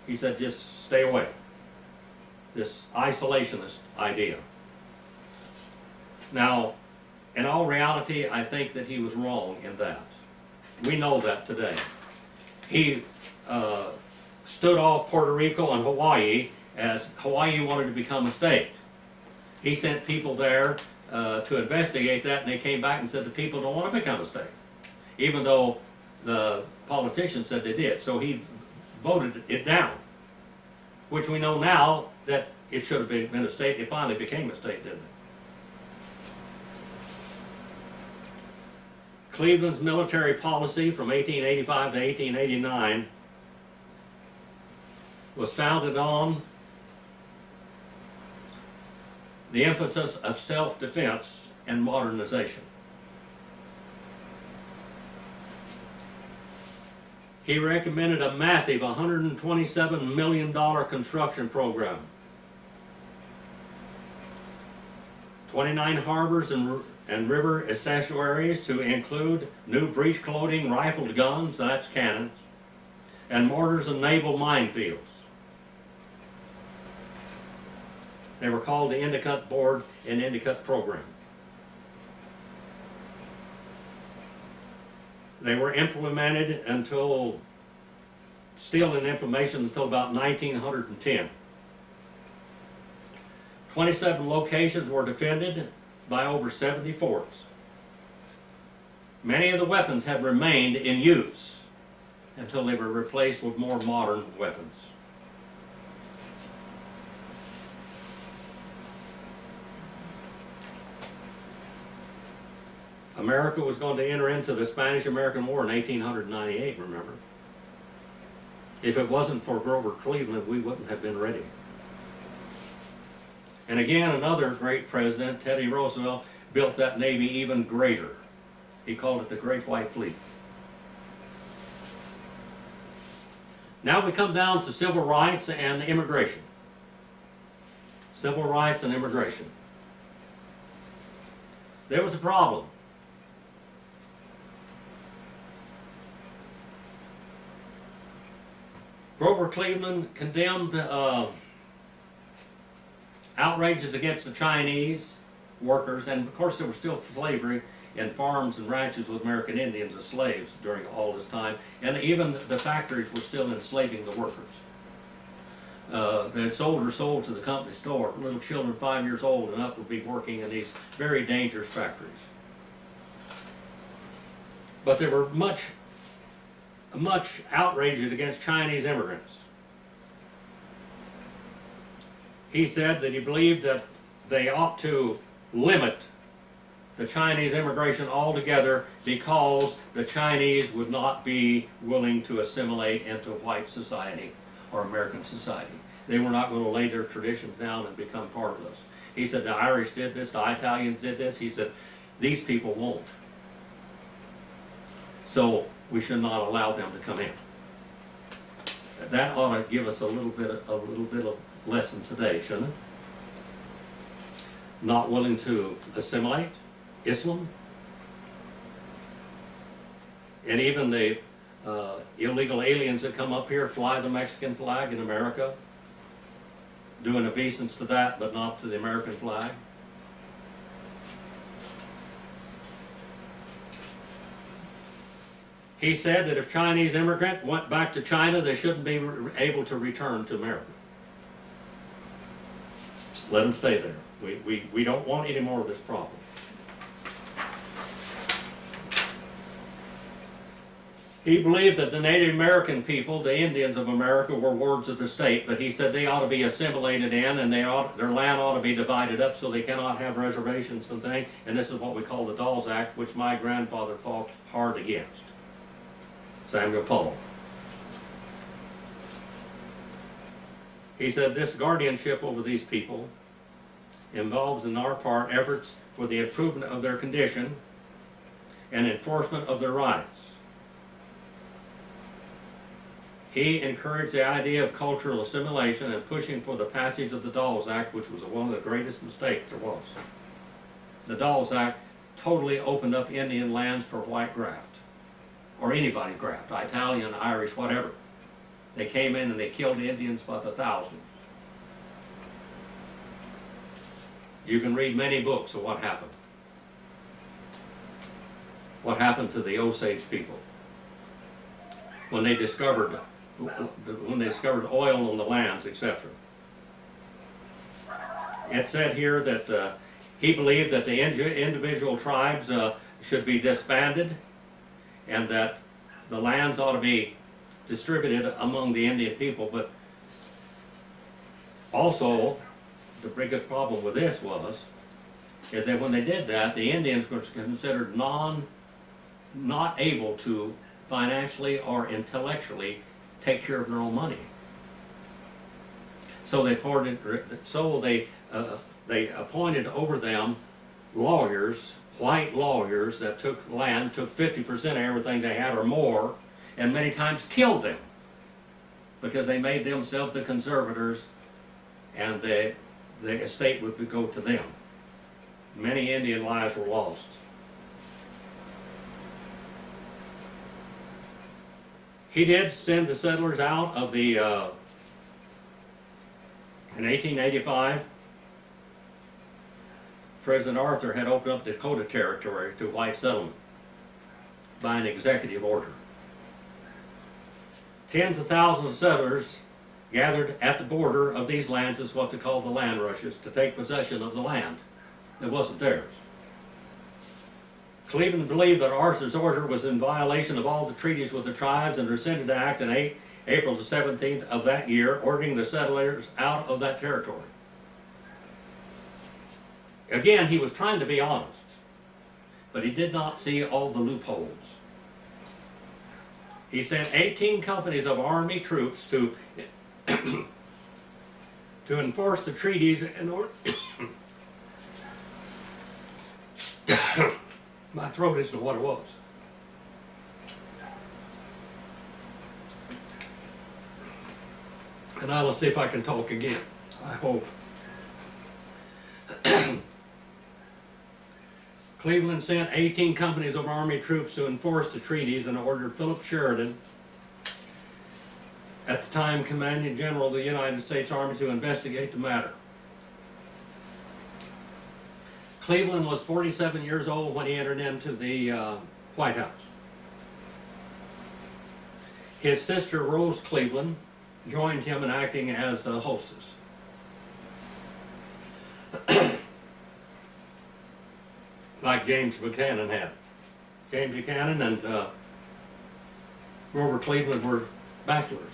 He said, just stay away. This isolationist idea. Now, in all reality, I think that he was wrong in that. We know that today. He stood off Puerto Rico and Hawaii as Hawaii wanted to become a state. He sent people there to investigate that, and they came back and said the people don't want to become a state, even though the politicians said they did. So he voted it down, which we know now that it should have been a state. It finally became a state, didn't it? Cleveland's military policy from 1885 to 1889 was founded on the emphasis of self-defense and modernization. He recommended a massive $127 million construction program. 29 harbors and river estuaries to include new breech clothing, rifled guns, that's cannons, and mortars and naval minefields. They were called the Endicott Board and Endicott Program. They were implemented still in implementation until about 1910. 27 locations were defended by over 70 forts. Many of the weapons had remained in use until they were replaced with more modern weapons. America was going to enter into the Spanish-American War in 1898, remember? If it wasn't for Grover Cleveland, we wouldn't have been ready. And again, another great president, Teddy Roosevelt, built that Navy even greater. He called it the Great White Fleet. Now we come down to civil rights and immigration. Civil rights and immigration. There was a problem. Grover Cleveland condemned outrages against the Chinese workers, and of course there was still slavery in farms and ranches with American Indians as slaves during all this time, and even the factories were still enslaving the workers. The soldiers sold to the company store. Little children 5 years old and up would be working in these very dangerous factories. But there were much outrages against Chinese immigrants. He said that he believed that they ought to limit the Chinese immigration altogether because the Chinese would not be willing to assimilate into white society or American society. They were not going to lay their traditions down and become part of us. He said the Irish did this, the Italians did this. He said these people won't. So we should not allow them to come in. That ought to give us a little bit of lesson today, shouldn't it? Not willing to assimilate Islam, and even the illegal aliens that come up here fly the Mexican flag in America, doing obeisance to that, but not to the American flag. He said that if Chinese immigrant went back to China, they shouldn't be able to return to America. Just let them stay there. We don't want any more of this problem. He believed that the Native American people, the Indians of America, were wards of the state, but he said they ought to be assimilated in, and their land ought to be divided up so they cannot have reservations and things. And this is what we call the Dawes Act, which my grandfather fought hard against. Samuel Paul. He said this guardianship over these people involves in our part efforts for the improvement of their condition and enforcement of their rights. He encouraged the idea of cultural assimilation and pushing for the passage of the Dawes Act, which was one of the greatest mistakes there was. The Dawes Act totally opened up Indian lands for white graft, or anybody graft, Italian, Irish, whatever. They came in and they killed Indians by the thousands. You can read many books of what happened. What happened to the Osage people when they discovered oil on the lands, etc. It said here that he believed that the individual tribes should be disbanded, and that the lands ought to be distributed among the Indian people. But also, the biggest problem with this is that when they did that, the Indians were considered not able to financially or intellectually take care of their own money. So they appointed over them lawyers, white lawyers that took land, took 50% of everything they had or more, and many times killed them because they made themselves the conservators, and the estate would go to them. Many Indian lives were lost. He did send the settlers out of the, in 1885, President Arthur had opened up Dakota Territory to white settlement by an executive order. Tens of thousands of settlers gathered at the border of these lands is what they call the land rushes, to take possession of the land that wasn't theirs. Cleveland believed that Arthur's order was in violation of all the treaties with the tribes and rescinded the act on April the 17th of that year, ordering the settlers out of that territory. Again, he was trying to be honest, but he did not see all the loopholes. He sent 18 companies of army troops to enforce the treaties in order. My throat isn't what it was. And I'll see if I can talk again. I hope. Cleveland sent 18 companies of army troops to enforce the treaties and ordered Phillips, at the time commanding general of the United States Army, to investigate the matter. Cleveland was 47 years old when he entered into the White House. His sister, Rose Cleveland, joined him in acting as a hostess. Like James Buchanan had. James Buchanan and Grover Cleveland were bachelors,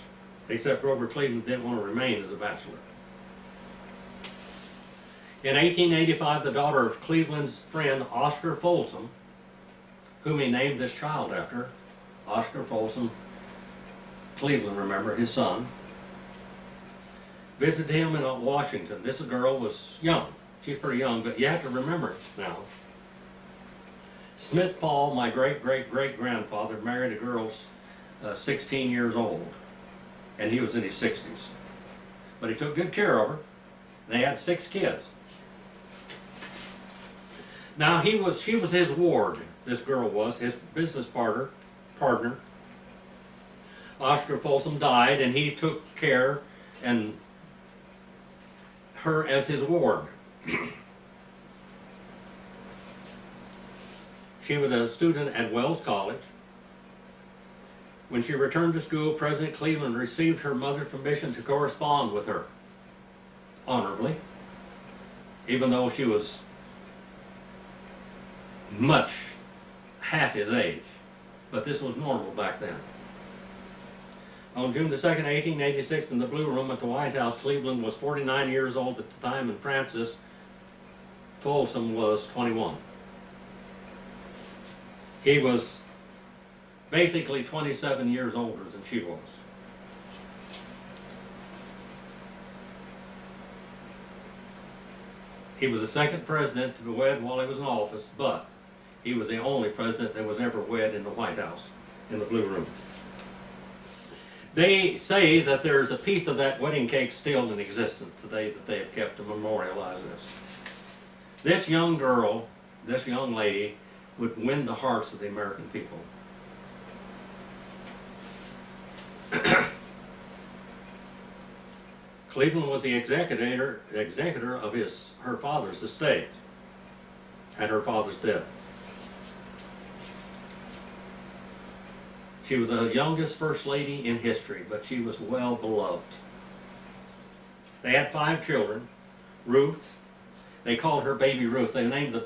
except Grover Cleveland didn't want to remain as a bachelor. In 1885, the daughter of Cleveland's friend Oscar Folsom, whom he named this child after, Oscar Folsom Cleveland, remember, his son, visited him in Washington. This girl was young. She's pretty young, but you have to remember now. Smith Paul, my great-great-great-grandfather, married a girl 16 years old, and he was in his 60s. But he took good care of her. They had 6 kids. Now she was his ward, this girl was, his business partner. Oscar Folsom died, and he took care and her as his ward. She was a student at Wells College. When she returned to school, President Cleveland received her mother's permission to correspond with her, honorably, even though she was much half his age. But this was normal back then. On June the 2nd, 1886, in the Blue Room at the White House, Cleveland was 49 years old at the time, and Frances Folsom was 21. He was basically 27 years older than she was. He was the second president to be wed while he was in office, but he was the only president that was ever wed in the White House, in the Blue Room. They say that there's a piece of that wedding cake still in existence today that they have kept to memorialize this. This young girl, this young lady, would win the hearts of the American people. Cleveland was the executor of her father's estate at her father's death. She was the youngest first lady in history, but she was well beloved. They had 5 children. Ruth, they called her Baby Ruth. They named the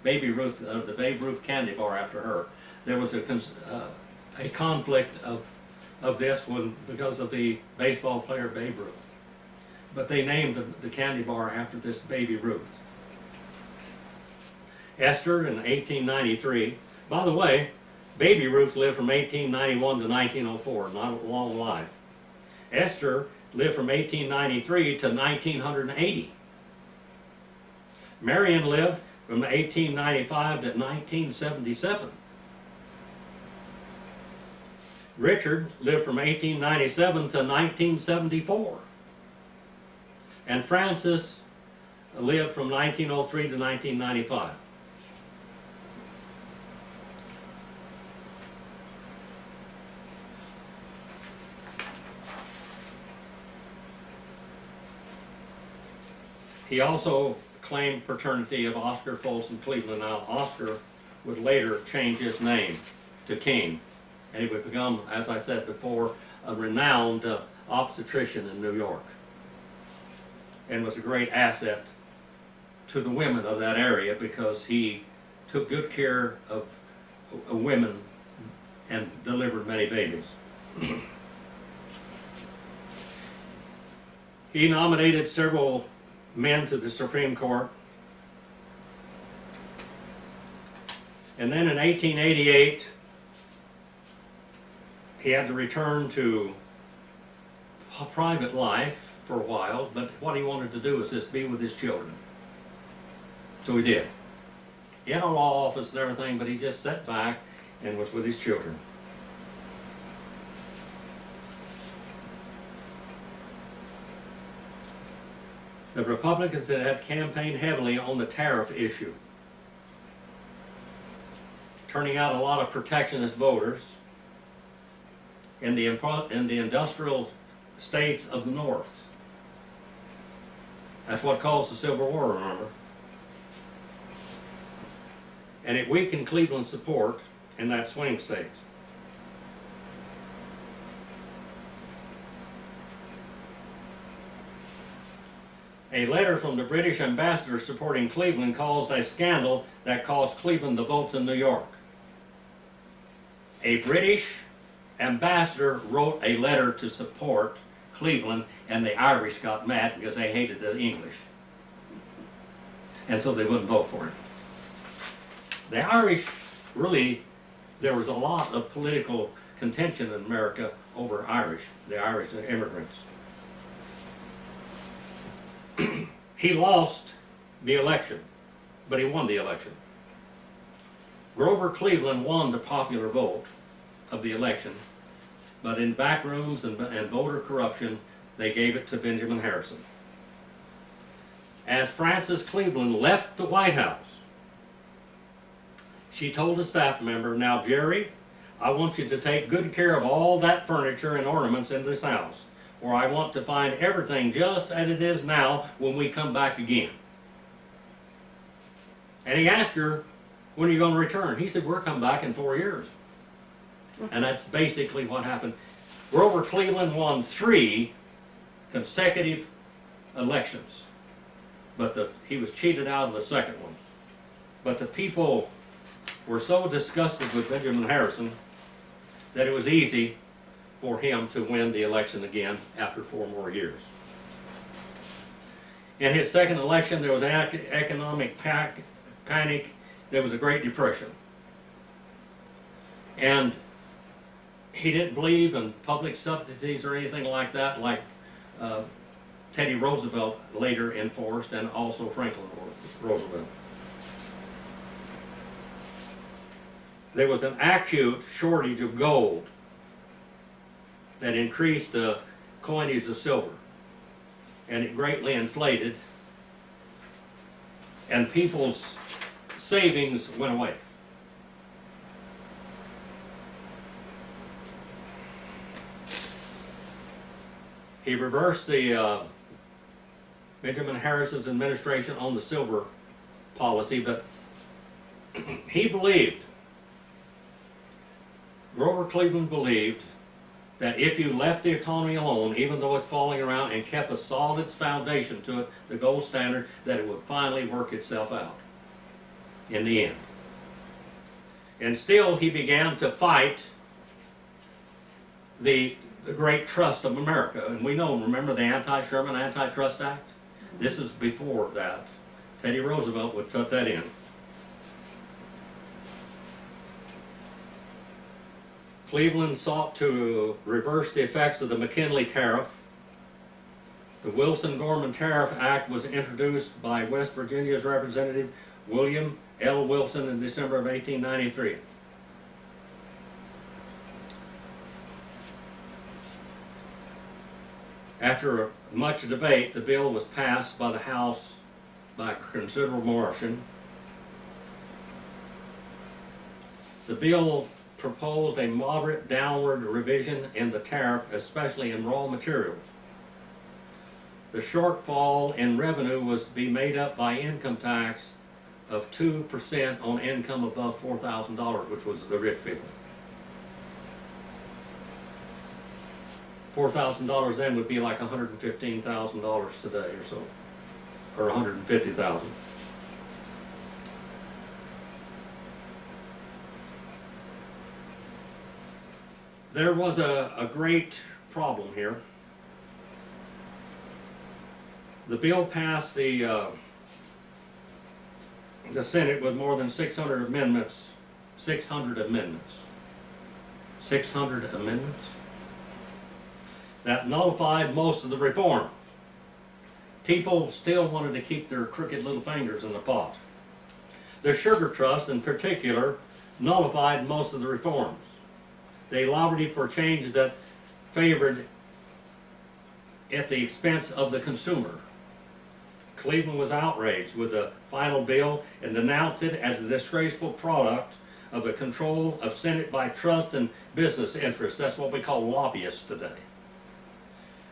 Baby Ruth, the Babe Ruth candy bar after her. There was a conflict of this one because of the baseball player Babe Ruth. But they named the candy bar after this Baby Ruth. Esther in 1893. By the way, Baby Ruth lived from 1891 to 1904, not a long life. Esther lived from 1893 to 1980. Marion lived from 1895 to 1977. Richard lived from 1897 to 1974. And Francis lived from 1903 to 1995. He also claimed paternity of Oscar Folsom Cleveland. Now, Oscar would later change his name to King, and he would become, as I said before, a renowned obstetrician in New York and was a great asset to the women of that area because he took good care of women and delivered many babies. He nominated several men to the Supreme Court. And then in 1888, he had to return to private life for a while, but what he wanted to do was just be with his children. So he did. He had a law office and everything, but he just sat back and was with his children. The Republicans had campaigned heavily on the tariff issue, turning out a lot of protectionist voters in the industrial states of the North. That's what caused the Civil War, remember? And it weakened Cleveland's support in that swing state. A letter from the British ambassador supporting Cleveland caused a scandal that cost Cleveland the votes in New York. A British ambassador wrote a letter to support Cleveland, and the Irish got mad because they hated the English. And so they wouldn't vote for him. The Irish, really, there was a lot of political contention in America over the Irish immigrants. He lost the election, but he won the election. Grover Cleveland won the popular vote of the election, but in backrooms and voter corruption, they gave it to Benjamin Harrison. As Frances Cleveland left the White House, she told a staff member, "Now, Jerry, I want you to take good care of all that furniture and ornaments in this house, or I want to find everything just as it is now when we come back again." And he asked her, "When are you going to return?" He said, "We're coming back in 4 years." And that's basically what happened. Grover Cleveland won 3 consecutive elections, but he was cheated out of the second one. But the people were so disgusted with Benjamin Harrison that it was easy for him to win the election again after 4 more years. In his second election, there was an economic panic. There was a Great Depression. And he didn't believe in public subsidies or anything like that, like Teddy Roosevelt later enforced, and also Franklin Roosevelt. There was an acute shortage of gold that increased the coinage of silver, and it greatly inflated, and people's savings went away. He reversed the Benjamin Harrison's administration on the silver policy, but he believed, Grover Cleveland believed, that if you left the economy alone, even though it's falling around, and kept a solid foundation to it, the gold standard, that it would finally work itself out in the end. And still, he began to fight the great trust of America. And we know, remember the Sherman Antitrust Act? This is before that. Teddy Roosevelt would put that in. Cleveland sought to reverse the effects of the McKinley Tariff. The Wilson-Gorman Tariff Act was introduced by West Virginia's Representative William L. Wilson in December of 1893. After much debate, the bill was passed by the House by a considerable margin. The bill proposed a moderate downward revision in the tariff, especially in raw materials. The shortfall in revenue was to be made up by income tax of 2% on income above $4,000, which was the rich people. $4,000 then would be like $115,000 today or so, or $150,000. There was a great problem here. The bill passed the Senate with more than 600 amendments. 600 amendments. 600 amendments. That nullified most of the reform. People still wanted to keep their crooked little fingers in the pot. The Sugar Trust, in particular, nullified most of the reforms. They lobbied for changes that favored at the expense of the consumer. Cleveland was outraged with the final bill and denounced it as a disgraceful product of the control of Senate by trust and business interests. That's what we call lobbyists today.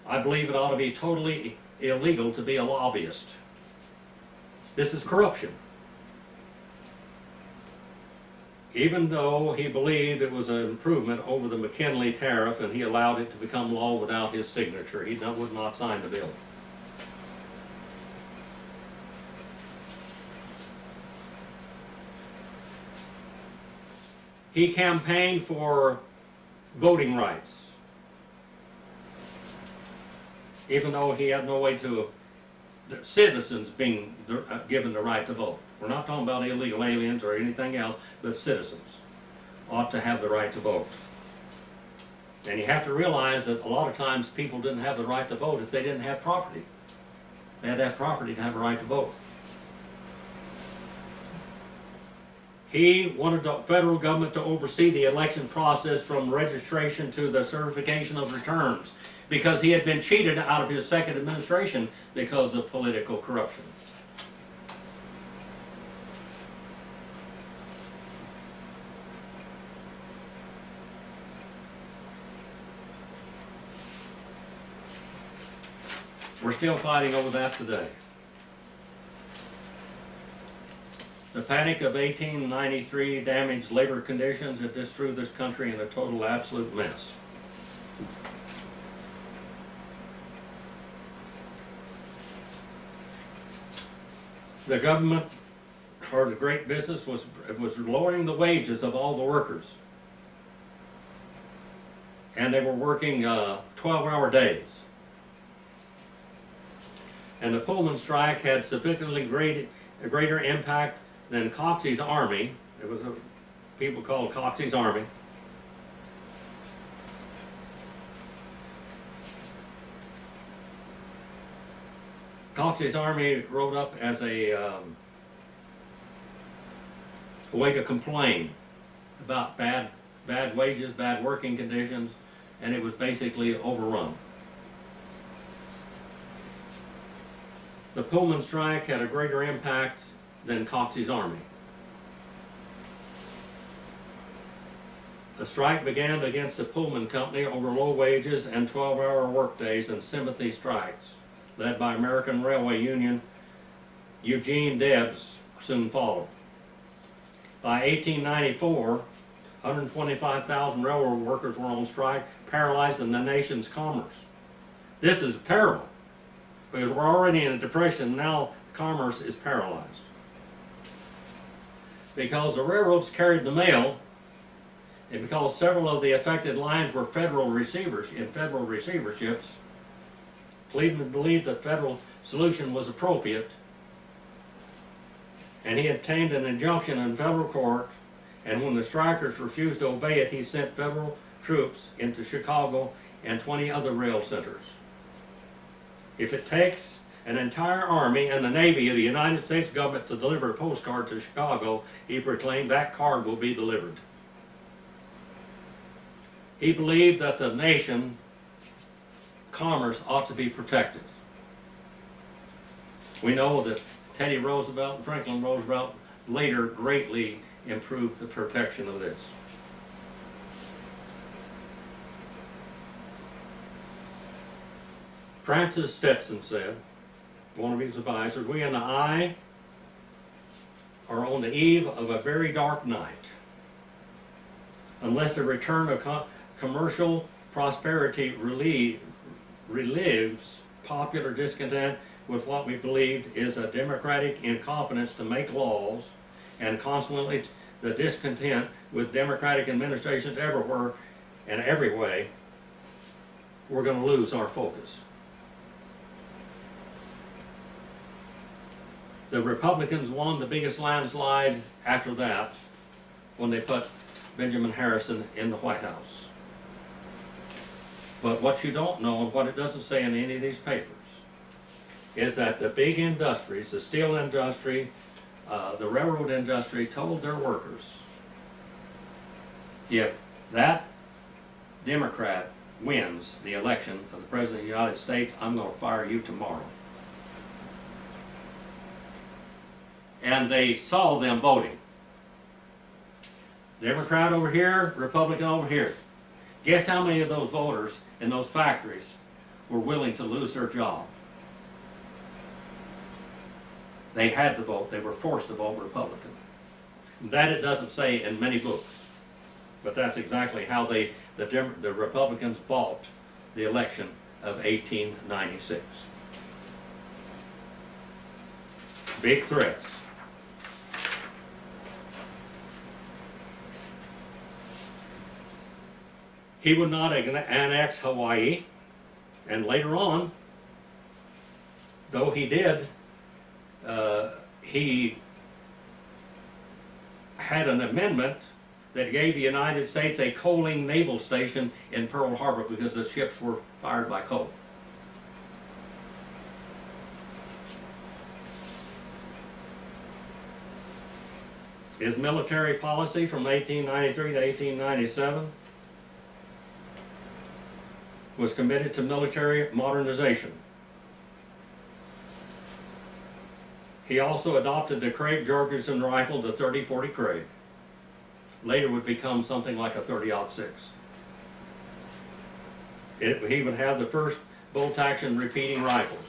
I believe it ought to be totally illegal to be a lobbyist. This is corruption. Even though he believed it was an improvement over the McKinley tariff and he allowed it to become law without his signature, he would not sign the bill. He campaigned for voting rights, even though he had no way to, the citizens being given the right to vote. We're not talking about illegal aliens or anything else, but citizens ought to have the right to vote. And you have to realize that a lot of times people didn't have the right to vote if they didn't have property. They had to have property to have a right to vote. He wanted the federal government to oversee the election process from registration to the certification of returns, because he had been cheated out of his second administration because of political corruption. We're still fighting over that today. The panic of 1893 damaged labor conditions. It just threw this country in a total absolute mess. The government, or the great business, was lowering the wages of all the workers. And they were working 12-hour days. And the Pullman strike had significantly greater impact than Coxey's Army. It was people called Coxey's Army. Coxey's Army rode up as a way to complain about bad wages, bad working conditions, and it was basically overrun. The Pullman strike had a greater impact than Coxey's Army. The strike began against the Pullman Company over low wages and 12-hour workdays and sympathy strikes, led by American Railway Union. Eugene Debs soon followed. By 1894, 125,000 railroad workers were on strike, paralyzing the nation's commerce. This is terrible, because we're already in a depression. Now commerce is paralyzed. Because the railroads carried the mail, and because several of the affected lines were federal receiverships, Cleveland believed that federal solution was appropriate, and he obtained an injunction in federal court, and when the strikers refused to obey it, he sent federal troops into Chicago and 20 other rail centers. If it takes an entire army and the Navy of the United States government to deliver a postcard to Chicago, he proclaimed, that card will be delivered. He believed that the nation commerce ought to be protected. We know that Teddy Roosevelt and Franklin Roosevelt later greatly improved the protection of this. Francis Stetson said, one of his advisors, "We in the eye are on the eve of a very dark night. Unless a return of commercial prosperity relives popular discontent with what we believed is a democratic incompetence to make laws, and consequently the discontent with democratic administrations everywhere and every way, we're going to lose our focus. The Republicans won the biggest landslide after that when they put Benjamin Harrison in the White House. But what you don't know, and what it doesn't say in any of these papers, is that the big industries, the steel industry, the railroad industry, told their workers, if that Democrat wins the election of the President of the United States, I'm going to fire you tomorrow. And they saw them voting. Democrat over here, Republican over here. Guess how many of those voters in those factories were willing to lose their job? They had to vote. They were forced to vote Republican. That it doesn't say in many books, but that's exactly how the Republicans fought the election of 1896. Big threats. He would not annex Hawaii, and later on, though he did, he had an amendment that gave the United States a coaling naval station in Pearl Harbor because the ships were fired by coal. His military policy from 1893 to 1897 was committed to military modernization. He also adopted the Craig Jorgensen rifle, the 30-40 Craig. Later would become something like a 30-06. He would have the first bolt-action repeating rifles.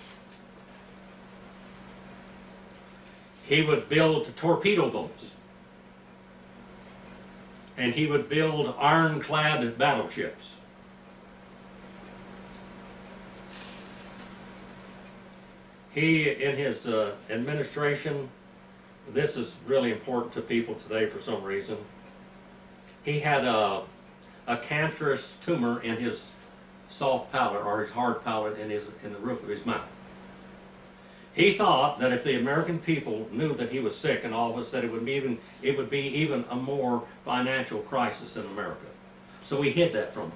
He would build torpedo boats. And he would build ironclad battleships. He, in his administration, this is really important to people today for some reason, he had a cancerous tumor in his soft palate, or his hard palate, in the roof of his mouth. He thought that if the American people knew that he was sick in office, that it would be even a more financial crisis in America. So he hid that from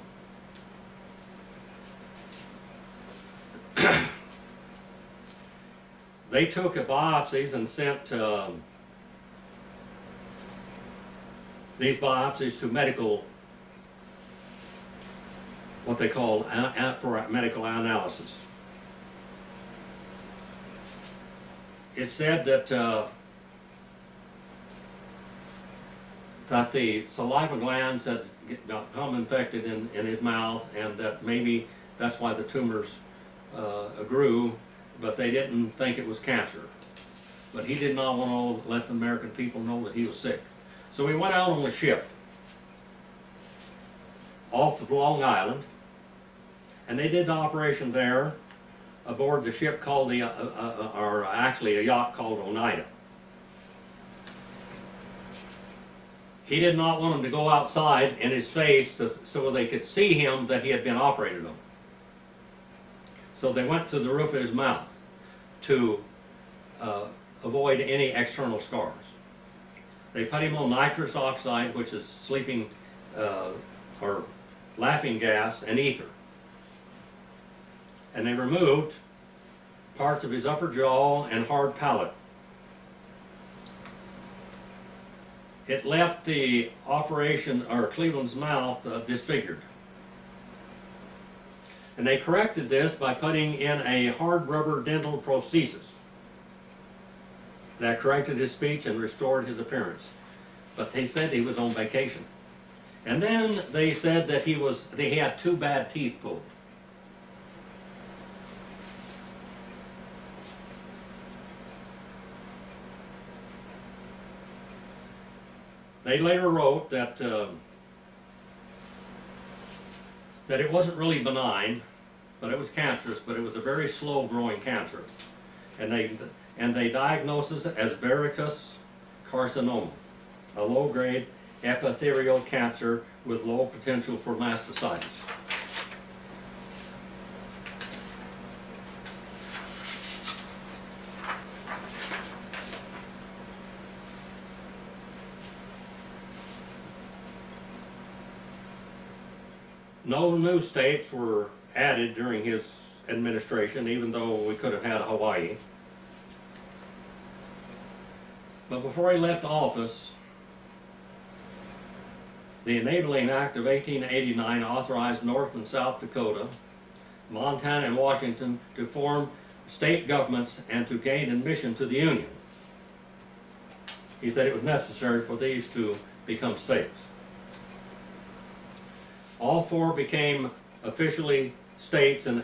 them. They took biopsies and sent these biopsies to medical, what they call for medical analysis. It said that that the saliva glands had become infected in his mouth, and that maybe that's why the tumors grew, but they didn't think it was cancer. But he did not want to let the American people know that he was sick. So he went out on a ship off of Long Island, and they did the operation there aboard the ship called or actually a yacht called Oneida. He did not want them to go outside in his face so they could see him that he had been operated on. So they went to the roof of his mouth to avoid any external scars. They put him on nitrous oxide, which is sleeping or laughing gas, and ether. And they removed parts of his upper jaw and hard palate. It left the operation, or Cleveland's mouth, disfigured. And they corrected this by putting in a hard rubber dental prosthesis that corrected his speech and restored his appearance. But they said he was on vacation. And then they said that he had 2 bad teeth pulled. They later wrote that that it wasn't really benign, but it was cancerous, but it was a very slow-growing cancer. And they diagnosed it as verrucous carcinoma, a low-grade epithelial cancer with low potential for mastocytosis. No new states were added during his administration, even though we could have had Hawaii. But before he left office, the Enabling Act of 1889 authorized North and South Dakota, Montana, and Washington to form state governments and to gain admission to the Union. He said it was necessary for these to become states. All four became officially states in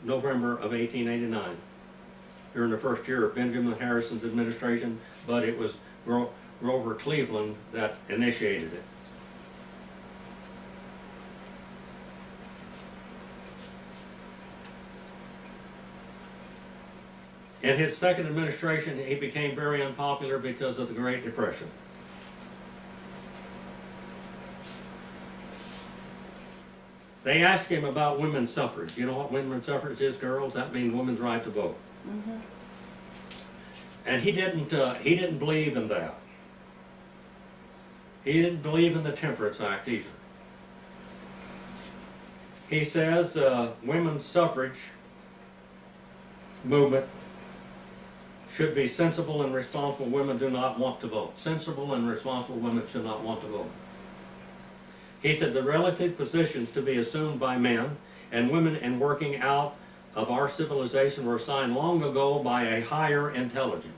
November of 1889, during the first year of Benjamin Harrison's administration, but it was Grover Cleveland that initiated it. In his second administration, he became very unpopular because of the Great Depression. They asked him about women's suffrage. You know what women's suffrage is, girls? That means women's right to vote. Mm-hmm. And he didn't believe in that. He didn't believe in the Temperance Act either. He says women's suffrage movement should be sensible and responsible women do not want to vote. Sensible and responsible women should not want to vote. He said the relative positions to be assumed by men and women in working out of our civilization were assigned long ago by a higher intelligence.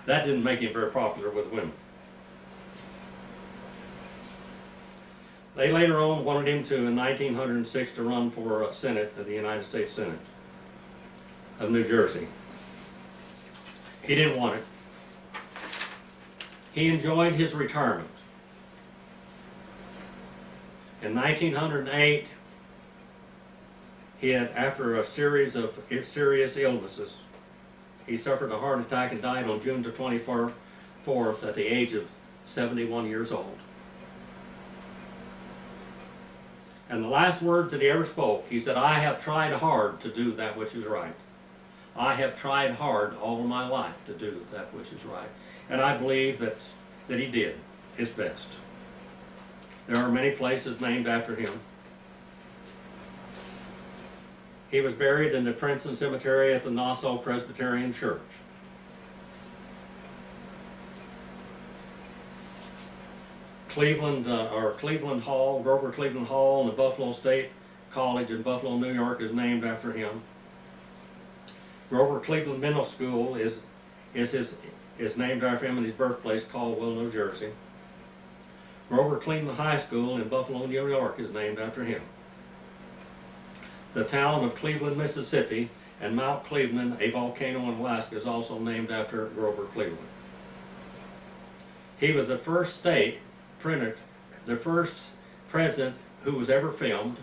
That didn't make him very popular with women. They later on wanted him to, in 1906, to run for Senate of the United States Senate of New Jersey. He didn't want it. He enjoyed his retirement. In 1908, he had, after a series of serious illnesses, he suffered a heart attack and died on June the 24th at the age of 71 years old. And the last words that he ever spoke, he said, "I have tried hard to do that which is right. I have tried hard all my life to do that which is right." And I believe that he did his best. There are many places named after him. He was buried in the Princeton Cemetery at the Nassau Presbyterian Church. Cleveland Hall, Grover Cleveland Hall in the Buffalo State College in Buffalo, New York is named after him. Grover Cleveland Middle School is named after him in his birthplace, Caldwell, New Jersey. Grover Cleveland High School in Buffalo, New York is named after him. The town of Cleveland, Mississippi, and Mount Cleveland, a volcano in Alaska, is also named after Grover Cleveland. He was the first the first president who was ever filmed,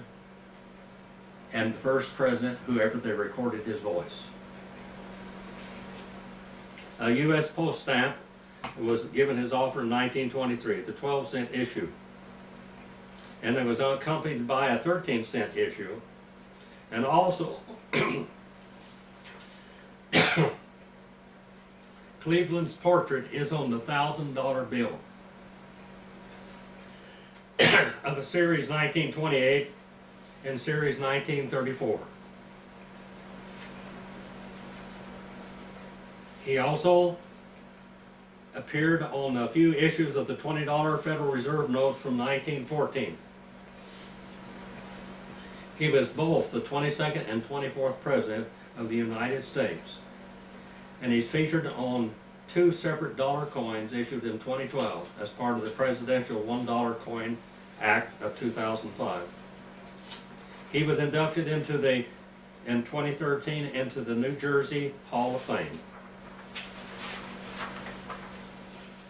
and the first president who ever they recorded his voice. A U.S. post stamp was given his offer in 1923, the 12-cent issue. And it was accompanied by a 13-cent issue. And also, Cleveland's portrait is on the $1,000 bill of a series 1928 and series 1934. He also appeared on a few issues of the $20 Federal Reserve notes from 1914. He was both the 22nd and 24th President of the United States. And he's featured on 2 separate dollar coins issued in 2012 as part of the Presidential $1 Coin Act of 2005. He was inducted in 2013 into the New Jersey Hall of Fame.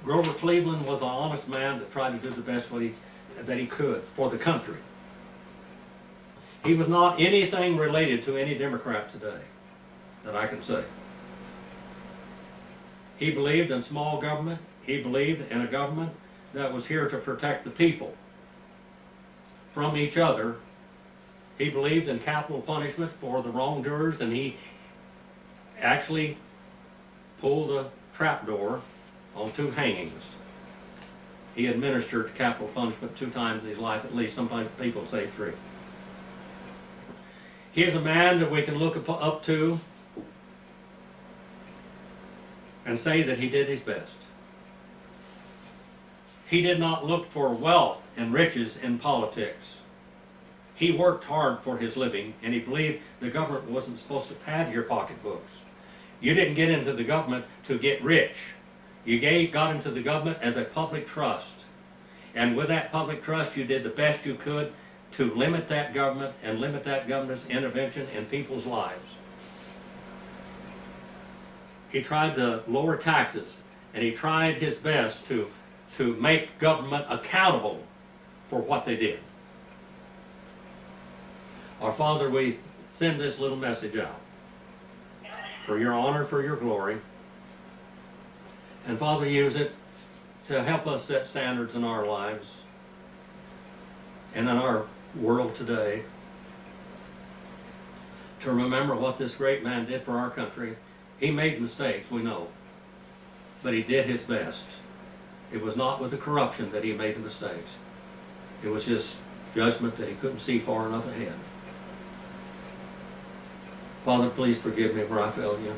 Grover Cleveland was an honest man that tried to do the best that he could for the country. He was not anything related to any Democrat today that I can say. He believed in small government. He believed in a government that was here to protect the people from each other. He believed in capital punishment for the wrongdoers, and he actually pulled the trapdoor on 2 hangings. He administered capital punishment 2 times in his life, at least. Sometimes people say 3. He is a man that we can look up to and say that he did his best. He did not look for wealth and riches in politics. He worked hard for his living, and he believed the government wasn't supposed to pad your pocketbooks. You didn't get into the government to get rich. You got into the government as a public trust. And with that public trust, you did the best you could to limit that government and limit that government's intervention in people's lives. He tried to lower taxes, and he tried his best to make government accountable for what they did. Our Father, we send this little message out for your honor, for your glory. And Father, use it to help us set standards in our lives and in our world today, to remember what this great man did for our country. He made mistakes, we know, but he did his best. It was not with the corruption that he made the mistakes. It was just judgment that he couldn't see far enough ahead. Father, please forgive me where I failed you.